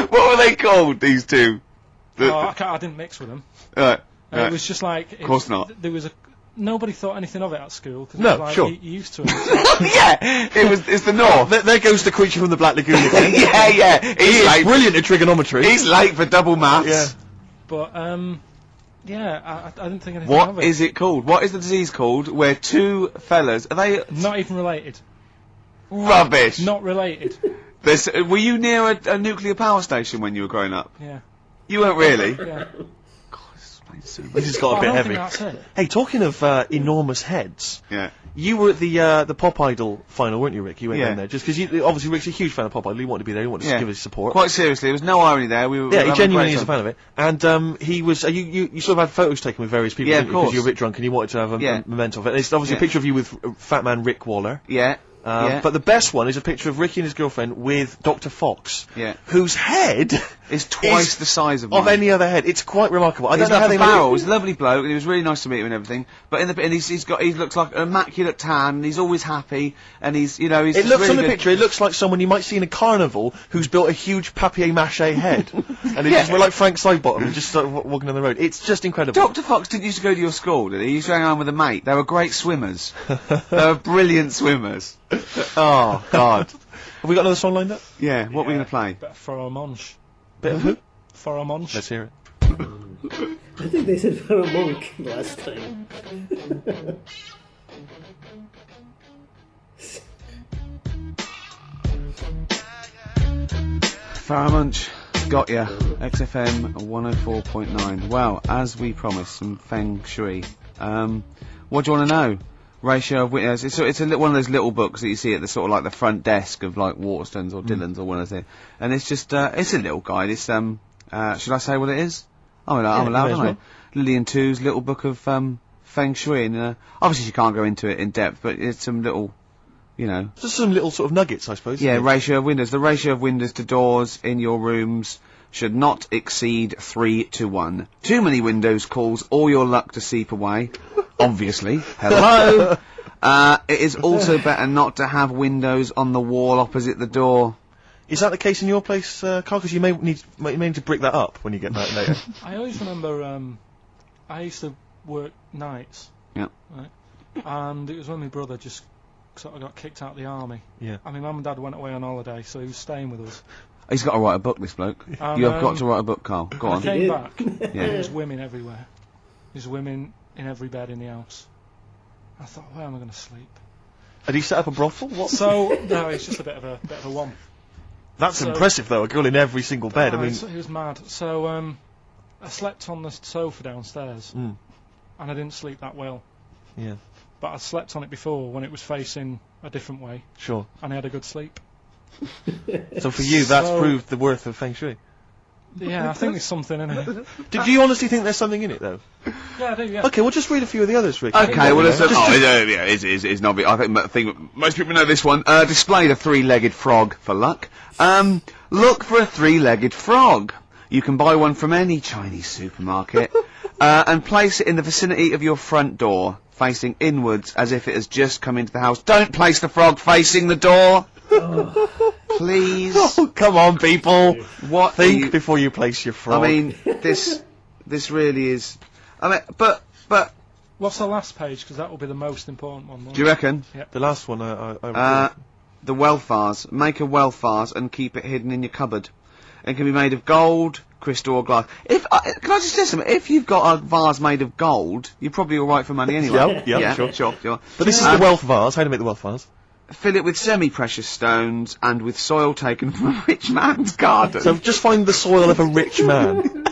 What were they called? These two? I didn't mix with them. Right. It was just like. Of course not. There was nobody thought anything of it at school. Cause No, it was like, sure. You used to it. Yeah, it's the North. There goes the creature from the Black Lagoon again. yeah. He He's is late. brilliant at trigonometry. He's late for double maths. Yeah. But yeah, I didn't think anything of What it. is it called? What is the disease called where two fellas, are they Not even related. rubbish? Not related. Were you near a nuclear power station when you were growing up? Yeah. You weren't really? Yeah. This has got a I bit don't heavy. think that's it. Hey, talking of enormous heads, Yeah. you were at the Pop Idol final, weren't you, Rick? You went Yeah. down there just because obviously Rick's a huge fan of Pop Idol. He wanted to be there. He wanted to give his support. Quite seriously, there was no irony there. We were Yeah, having he a genuinely great is a time. fan of it. And he was. You sort of had photos taken with various people. Yeah, didn't of you? Because course. you were a bit drunk and you wanted to have a Yeah. memento of it. There's obviously Yeah. a picture of you with Fat Man Rick Waller. Yeah. Yeah. But the best one is a picture of Ricky and his girlfriend with Dr. Fox. Yeah. Whose head It's twice the size of mine. of any other head. It's quite remarkable. I He's don't know how like they a barrel. look. He's a lovely bloke, and he was really nice to meet him and everything. But he looks like an immaculate tan, and he's always happy, and he's It just looks really on the good. picture. It looks like someone you might see in a carnival who's built a huge papier-mâché head, and we're like Frank Sidebottom, just sort of walking down the road. It's just incredible. Dr. Fox didn't used to go to your school, did he? He used to hang around with a mate. They were great swimmers. They were brilliant swimmers. Oh, God. Have we got another song lined up? Yeah, what are we going to play? Bit of Pharomonge. Bit of who? Pharomonge. Let's hear it. I think they said for a monk last time. Faramunch, got ya. XFM 104.9. Well, as we promised, some feng shui. What do you want to know? Ratio of witness. It's one of those little books that you see at the sort of like the front desk of like Waterstones or Dillon's or one of those. And it's just it's a little guide. It's should I say what it is? I'm allowed, may as aren't I? well. Lillian Tu's little book of feng shui. And obviously you can't go into it in depth, but it's some little, Just some little sort of nuggets, I suppose. yeah, isn't it? ratio of windows. The ratio of windows to doors in your rooms should not exceed 3-1. Too many windows cause all your luck to seep away. Obviously. Hello! It is also better not to have windows on the wall opposite the door. Is that the case in your place, Karl? Because you may need to brick that up when you get back later. I always remember I used to work nights. Yeah. Right. And it was when my brother just sort of got kicked out of the army. Yeah. And my mum and dad went away on holiday, so he was staying with us. He's got to write a book, this bloke. And, You have got to write a book, Karl. Go I on. came back. Yeah. There was women everywhere. There's women in every bed in the house. I thought, where am I going to sleep? Had he set up a brothel? What? So no, it's just a bit of a one. That's so- impressive, though. A girl in every single bed. I mean, He was mad. So I slept on the sofa downstairs, Mm. and I didn't sleep that well. yeah, But I slept on it before when it was facing a different way, sure. and I had a good sleep. So for you, that's So- proved the worth of feng shui. Yeah, I think there's something in it. Do you honestly think there's something in it, though? Yeah, I do, yeah. Okay, well, just read a few of the others, Rick. Okay, well, it's not. I think most people know this one. Display the three-legged frog for luck. Look for a three-legged frog. You can buy one from any Chinese supermarket, and place it in the vicinity of your front door, facing inwards as if it has just come into the house. Don't place the frog facing the door. Please. Oh, come on, people. What? Think before you place your frog. I mean, this really is. I mean, but. What's the last page? Because that will be the most important one. Do you reckon? Yeah. the last one, I The wealth vase. Make a wealth vase and keep it hidden in your cupboard. It can be made of gold, crystal, or glass. Can I just say something? If you've got a vase made of gold, you're probably all right for money anyway. Yeah, sure. But this is the wealth vase. How do you make the wealth vase? Fill it with semi-precious stones and with soil taken from a rich man's garden. So just find the soil of a rich man.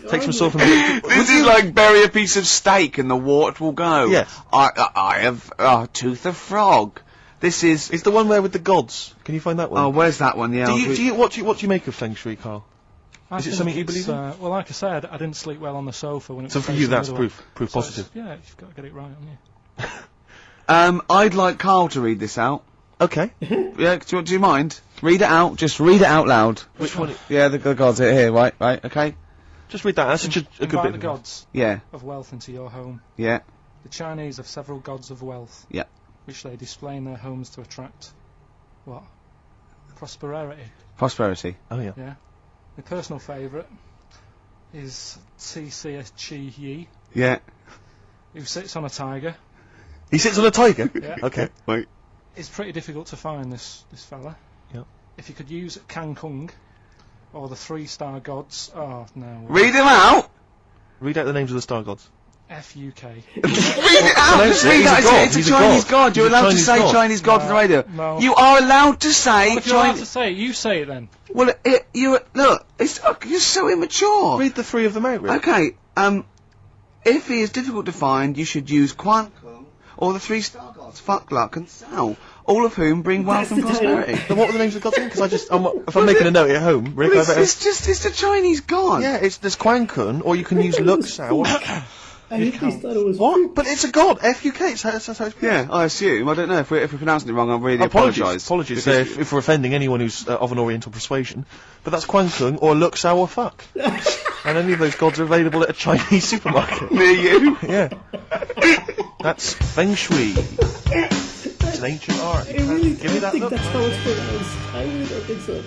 Take some soil from the... This is like bury a piece of steak and the water will go. Yeah. I have a tooth of frog. This is... It's the one where with the gods. Can you find that one? Oh, where's that one? Yeah. What do you make of Feng Shui, Karl? Is it something you believe in? Well, like I said, I didn't sleep well on the sofa when it was So for facing you, the that's other way. proof So positive. yeah, you've got to get it right, haven't you? I'd like Karl to read this out. Okay. Yeah, do you mind? Read it out. Just read it out loud. Which one? Yeah, the gods are here. Right, okay. Just read that. That's such a good Invite bit. the gods Yeah, of wealth into your home. yeah, The Chinese have several gods of wealth. Yeah. Which they display in their homes to attract what? Prosperity. prosperity. Oh yeah. Yeah. My personal favourite is C.C.S. Chi Yi, Yeah. who sits on a tiger. He sits on a tiger. Yeah. Okay. Wait. It's pretty difficult to find this fella. Yep. If you could use Kang Kung or the 3-star gods. Oh no. Read him out. Read out the names of the star gods. F.U.K. Read it out. no, Just he's read a it out. god. It's He's a a Chinese god. god. You're He's a allowed to Chinese say god. Chinese god on the radio. No. You are allowed to say Well, if you're allowed to Chinese. say it, you say it then. Well, look. You're so immature. Read the three of them out, Rick. Okay. If he is difficult to find, you should use Quan Kung or the 3-star gods, Fuck, Luck, and Sal, all of whom bring wealth and prosperity. Then what were the names of the gods again? Because if I'm making a note at home, Rick, Well, I better... it's a Chinese god. Yeah, there's Quan Kun, or you can use Luk Sao. I think they thought it was What? But it's a god. F-U-K. That's how it's pronounced. Yeah, I assume. I don't know if we're pronouncing it wrong. I really apologise. Apologies Because- if we're offending anyone who's of an Oriental persuasion. But that's Quan Kung or Luk Sao or Fuck. And any of those gods are available at a Chinese supermarket. Near you. Yeah. That's Feng Shui. It's an ancient art. I really Give me don't that think look. that's how it's pronounced. I really don't think so.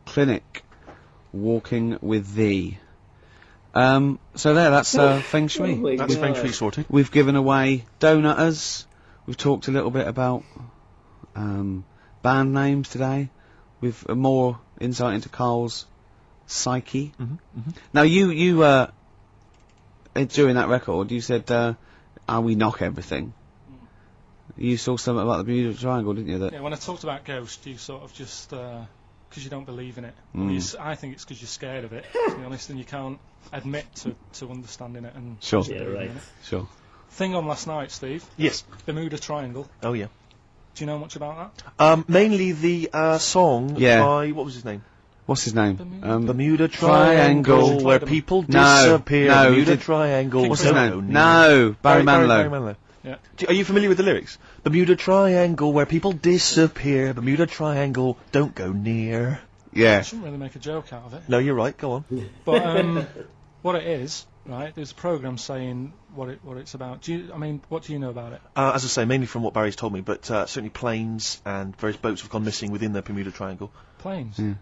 Clinic. Walking with thee. So that's Feng Shui. Oh my That's God. Feng Shui sorted. We've given away donutters. We've talked a little bit about band names today. With more insight into Karl's psyche. Now you during that record you said, we knock everything. You saw something about the Bermuda Triangle, didn't you? That Yeah, when I talked about ghosts, you sort of just because you don't believe in it. I think it's because you're scared of it, to be honest, and you can't admit to understanding it and Sure. Yeah, believing right. in it. Sure. Thing on last night, Steve. Yes. Bermuda Triangle. Oh, yeah. Do you know much about that? Mainly the song Yeah. by... What was his name? What's his name? Bermuda Triangle. Triangle, where people No, disappear. no, Bermuda did- Triangle. What's his don't name? go near. No, Barry Manilow. Barry Manilow. Yeah. Are you familiar with the lyrics? Bermuda Triangle, where people disappear. Bermuda Triangle, don't go near. Yeah. I shouldn't really make a joke out of it. No, you're right. Go on. But what it is, right? There's a program saying what it's about. What do you know about it? As I say, mainly from what Barry's told me, but certainly planes and various boats have gone missing within the Bermuda Triangle. Planes. Yeah.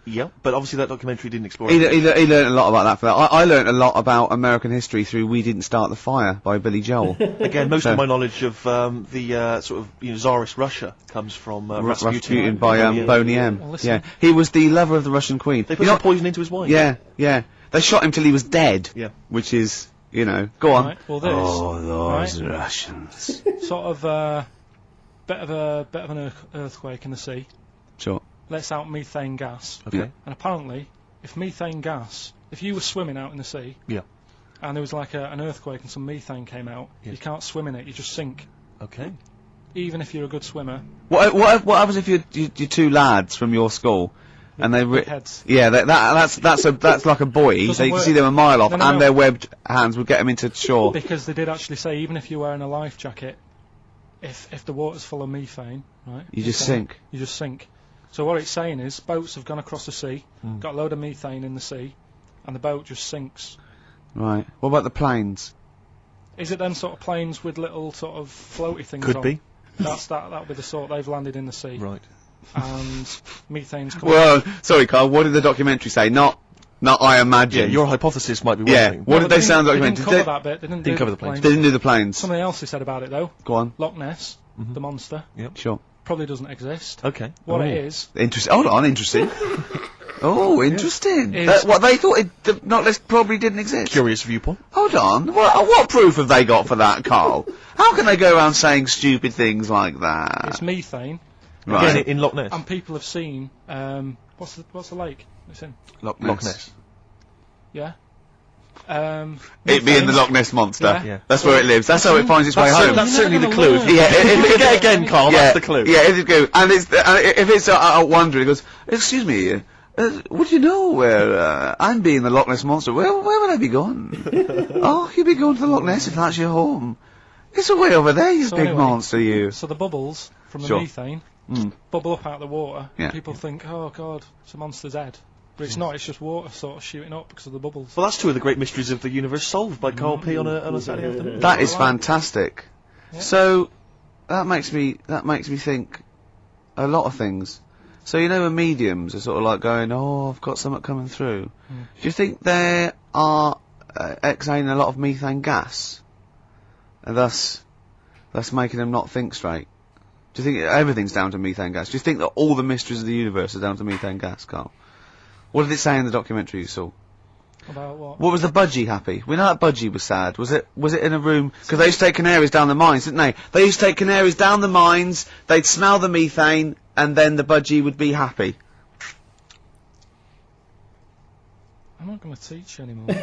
Yeah, but obviously that documentary didn't explore He it. learned a lot about that. For that, I learned a lot about American history through "We Didn't Start the Fire" by Billy Joel. Again, most So- of my knowledge of the sort of Tsarist Russia comes from Rasputin. Rasputin by Boney M. Well, listen. Yeah, he was the lover of the Russian queen. They put some poison into his wine. Yeah. They shot him till he was dead. Yeah. Which is, go on. Right, well, this those right? Russians. sort of bit of an earthquake in the sea. Sure. Lets out methane gas. Okay. Yeah. And apparently, if you were swimming out in the sea, Yeah. and there was like an earthquake and some methane came out, Yes. you can't swim in it, you just sink. Okay. even if you're a good swimmer, What happens if you're two lads from your school? And they big heads. yeah, that's like a buoy. Doesn't So you can work. see them a mile off, No. and their webbed hands would get them into shore. Because they did actually say, even if you're wearing a life jacket, if the water's full of methane, right, You just sink. You just sink. So what it's saying is, boats have gone across the sea, got a load of methane in the sea, and the boat just sinks. Right. What about the planes? Is it them sort of planes with little sort of floaty things Could on? be. That'll be the sort they've landed in the sea. Right. And methane's coming. Well, sorry, Carl. What did the documentary say? Not I imagine. Yeah, your hypothesis might be one Yeah. thing. What did they say on the They documentary? didn't cover that bit. They didn't do cover the planes. They didn't do the planes. Something else they said about it though. Go on. Loch Ness, the monster, Sure. probably doesn't exist. Okay. What it is, Interesting. Hold on. Interesting. Oh, interesting. Is- What they thought the Loch Ness probably didn't exist. Curious viewpoint. Hold on. What proof have they got for that, Carl? How can they go around saying stupid things like that? it's methane, Right. Again, in Loch Ness. and people have seen. What's the lake it's in? Loch Loch Ness. Yeah. It being the Loch Ness monster. Yeah. Yeah. That's where it lives. That's how it finds its way home. That's You're certainly never the gonna clue. learn. Yeah, Get again, Carl. That's the clue. Yeah, it's a clue. And it's if it's out wandering, it goes, excuse me, would you know where I'm being the Loch Ness monster? Where would I be going? Oh, you'd be going to the Loch Ness if that's your home. It's away over there, you So big anyway, monster, you. So the bubbles from the Sure. methane bubble up out of the water. Yeah. People think, oh god, it's a monster's head. But it's not, it's just water sort of shooting up because of the bubbles. Well, that's two of the great mysteries of the universe solved by Karl P on a Saturday afternoon. That is fantastic. Yeah. So that makes me think a lot of things. So you know when mediums are sort of like going, oh, I've got something coming through. Do you think they are exhaling a lot of methane gas, and thus making them not think straight? Do you think everything's down to methane gas? Do you think that all the mysteries of the universe are down to methane gas, Carl? What did it say in the documentary you saw? About what? What was the budgie happy? We know that budgie was sad. Was it in a room? Because they used to take canaries down the mines, didn't they? They used to take canaries down the mines, they'd smell the methane, and then the budgie would be happy. I'm not going to teach you anymore. I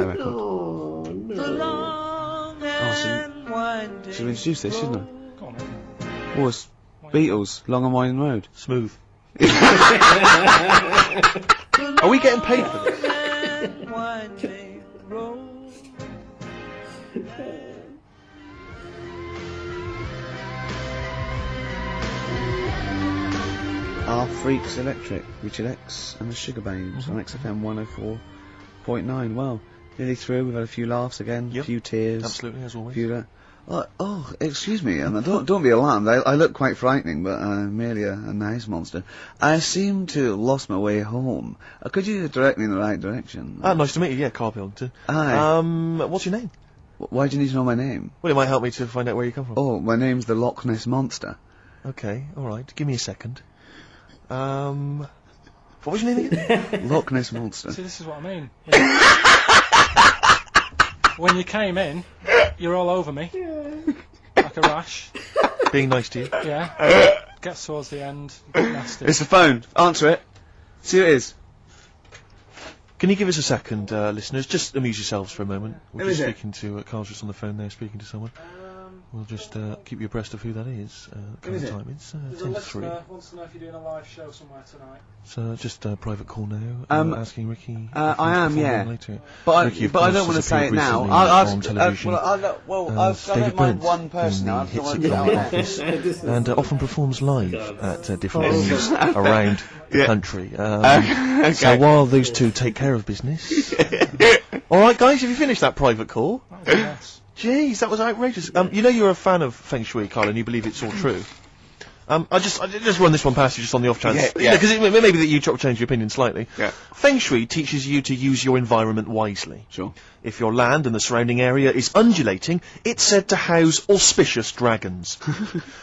reckon. Oh, no. Should we introduce this, shouldn't we? Go on then. Oh, it's Beatles, Long and Winding Road. Smooth. Are we getting paid for this? Our Freaks Electric, Richard X and the Sugar Babes on XFM 104.9. Well, nearly through. We've had a few laughs again, a few tears. Absolutely, as always. Oh, excuse me, and don't be alarmed. I look quite frightening, but I'm merely a nice monster. I seem to have lost my way home. Could you direct me in the right direction? Nice to meet you. Yeah, Karl Pilkington. Hi. What's your name? Why do you need to know my name? Well, it might help me to find out where you come from. Oh, my name's the Loch Ness Monster. Okay, all right. Give me a second. What was your name again? Loch Ness Monster. See, this is what I mean. When you came in, you're all over me. Like a rash. Being nice to you. Yeah. Gets towards the end, nasty. It's the phone. Answer it. See who it is. Can you give us a second, listeners? Just amuse yourselves for a moment. We're Who just is it? speaking to Carl's just on the phone there, speaking to someone. We'll just keep you abreast of who that is. Who is it? Time. It's There's 10 a to 3. listener wants to know if you're doing a live show somewhere tonight. So just a private call now. Asking Ricky. I if he's am, performing yeah. Later. But Ricky, of I course, don't want to has say it appeared now. recently on television. I don't mind one person. in I the don't want hit to sitcom get office, and often performs live at different venues around the country. Okay. So while those two take care of business, all right, guys, have you finished that private call? That was a mess. Jeez, that was outrageous. You know you're a fan of Feng Shui, Karl, and you believe it's all true. I just run this one past you just on the off chance. Yeah. Because it may be that you change your opinion slightly. Yeah. Feng Shui teaches you to use your environment wisely. Sure. If your land and the surrounding area is undulating, it's said to house auspicious dragons.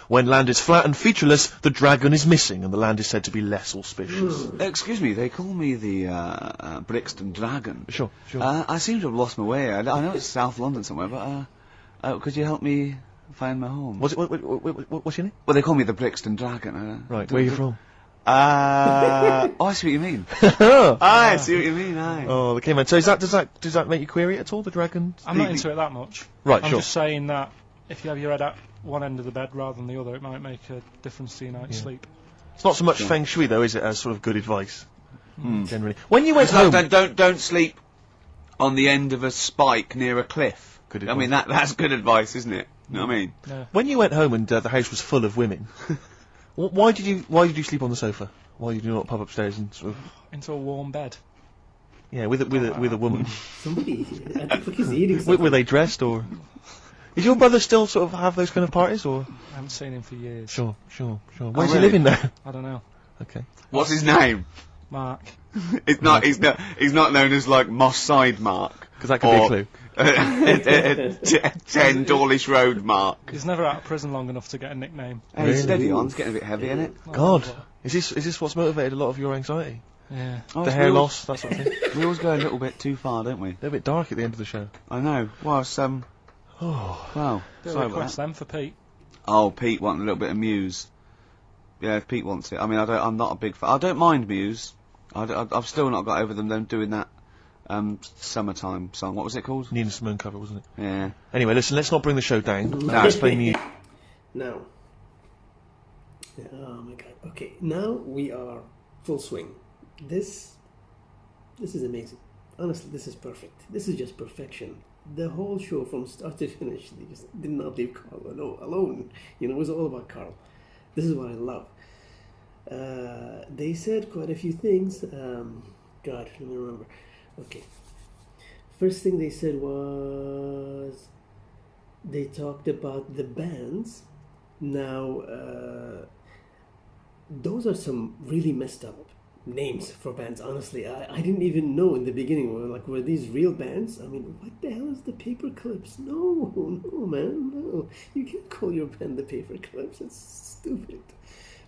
When land is flat and featureless, the dragon is missing and the land is said to be less auspicious. Excuse me, they call me the Brixton Dragon. Sure. I seem to have lost my way. I know it's South London somewhere, but could you help me find my home? What's your name? Well, they call me the Brixton Dragon. Right, where are you from? Oh, I see what you mean. I see what you mean. Aye. Oh, okay, man. So does that make you query it at all, the dragon? I'm not into it that much. Right, I'm sure. just saying that if you have your head at one end of the bed rather than the other, it might make a difference to your night's sleep. It's not so much feng shui though, is it, as sort of good advice? Generally. When you went It's like, home, don't sleep on the end of a spike near a cliff. Good I mean, that's good advice, isn't it? You know what I mean? Yeah. when you went home and the house was full of women, why did you sleep on the sofa? Why did you not pop upstairs and sort of Into a warm bed. with a woman? Somebody, I think he's eating something. Were they dressed or? Is your brother still sort of have those kind of parties or? I haven't seen him for years. Sure. Where's he really? living now? I don't know. Okay. What's his name? Mark. He's not known as like Moss Side Mark. Because that could be a clue. 10 Dawlish Road Mark. He's never out of prison long enough to get a nickname. Hey, Really? steady on, it's getting a bit heavy, isn't it? God, is this what's motivated a lot of your anxiety? Yeah. The hair loss, that sort of thing. We always go a little bit too far, don't we? They're a bit dark at the end of the show. I know. Well, it's, well, Do a sorry about request that. then for Pete. Oh, Pete wanted a little bit of Muse. Yeah, if Pete wants it. I mean, I'm not a big fan. I don't mind Muse. I've still not got over them doing that summertime song. What was it called? Nina Simone cover, wasn't it? Yeah. Anyway, listen, let's not bring the show down. Let's play music. Now. Oh my god. Okay, now we are full swing. This is amazing. Honestly, this is perfect. This is just perfection. The whole show from start to finish, they just did not leave Karl alone. You know, it was all about Karl. This is what I love. They said quite a few things. God, let me remember. Okay. First thing they said was they talked about the bands. Now, those are some really messed up names for bands. Honestly, I didn't even know in the beginning. Were these real bands? I mean, what the hell is the Paperclips? No, man, no. You can't call your band the Paperclips. It's stupid.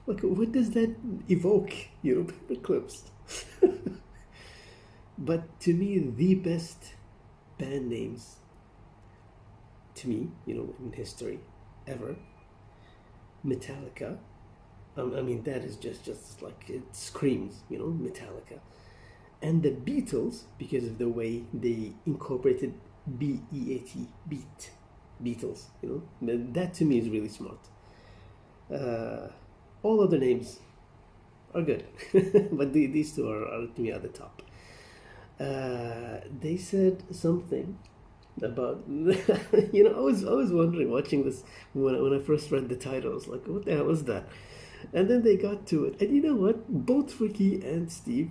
Like, what does that evoke? You know, Paperclips. But to me, the best band names, to me, you know, in history, ever, Metallica. I mean, that is just like, it screams, you know, Metallica. And the Beatles, because of the way they incorporated B-E-A-T, beat, Beatles, you know, that to me is really smart. All other names are good, but these two are to me at the top. They said something about, you know, I was wondering watching this when I first read the titles, like, what the hell is that? And then they got to it, and you know what? Both Ricky and Steve,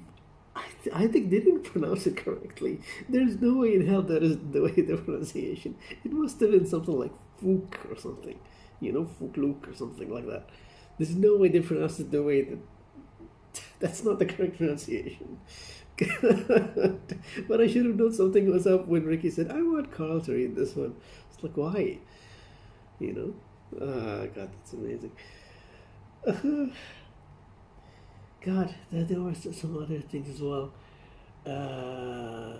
I think they didn't pronounce it correctly. There's no way in hell that is the way the pronunciation. It must have been something like Fook or something, you know, Fook or something like that. There's no way they pronounced it the way that. That's not the correct pronunciation. But I should have known something was up when Ricky said, I want Karl to read this one. It's like, why? You know? God, that's amazing. God, there were some other things as well. I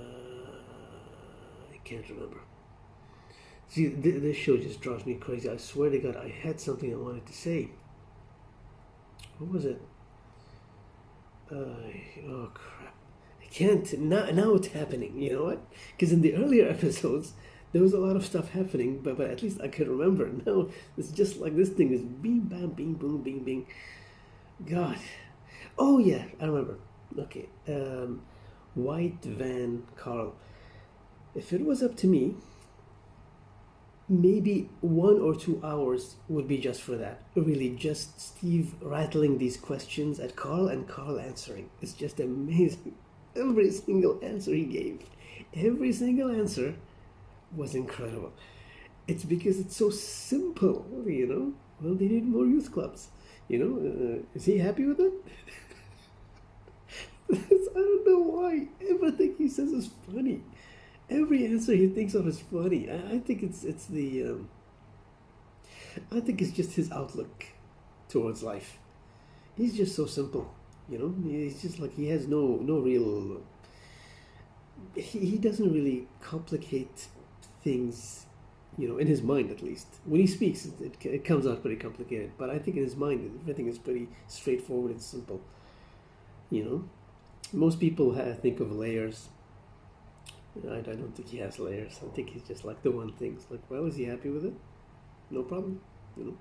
can't remember. See, this show just drives me crazy. I swear to God, I had something I wanted to say. What was it? Oh crap. I can't. Now it's happening. You know what? Because in the earlier episodes, there was a lot of stuff happening, but at least I can remember. Now it's just like this thing is bing, bam, bing, boom, bing, bing. God. Oh yeah, I remember. Okay. White van Karl. If it was up to me, maybe 1 or 2 hours would be just for that. Really, just Steve rattling these questions at Karl and Karl answering. It's just amazing. Every single answer he gave, every single answer was incredible. It's because it's so simple, you know. Well, they need more youth clubs, you know. Is he happy with it? I don't know why. Everything he says is funny. Every answer he thinks of is funny. I think it's the. I think it's just his outlook towards life. He's just so simple, you know. He's just like, he has no real. He doesn't really complicate things, you know, in his mind at least. When he speaks, it comes out pretty complicated. But I think in his mind, everything is pretty straightforward and simple. You know, most people think of layers. I don't think he has layers. I think he's just like the one thing. It's like, well, is he happy with it? no problem. You know,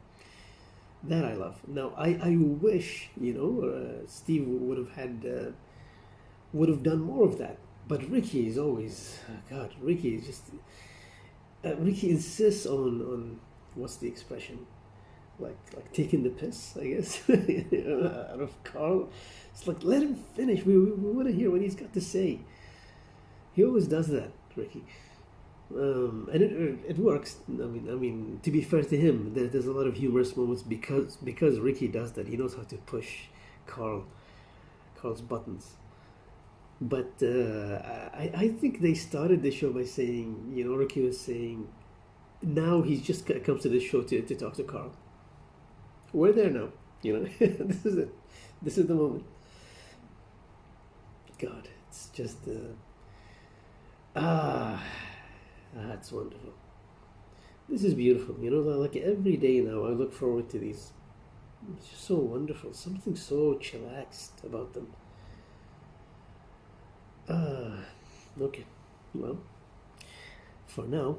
that I love. Now I wish, you know, Steve would have done more of that. But Ricky is always, God, Ricky is just, Ricky insists on what's the expression? Like taking the piss, I guess, out of Karl. It's like, let him finish. We want to hear what he's got to say. He always does that, Ricky. And it works. I mean, to be fair to him, there's a lot of humorous moments because Ricky does that. He knows how to push Karl's buttons. But I think they started the show by saying, you know, Ricky was saying, now he's just comes to the show to talk to Karl. We're there now, you know. This is it. This is the moment. God, it's just that's wonderful. This is beautiful, you know. Like every day now, I look forward to these. It's just so wonderful. Something so chillaxed about them. Okay, well, for now,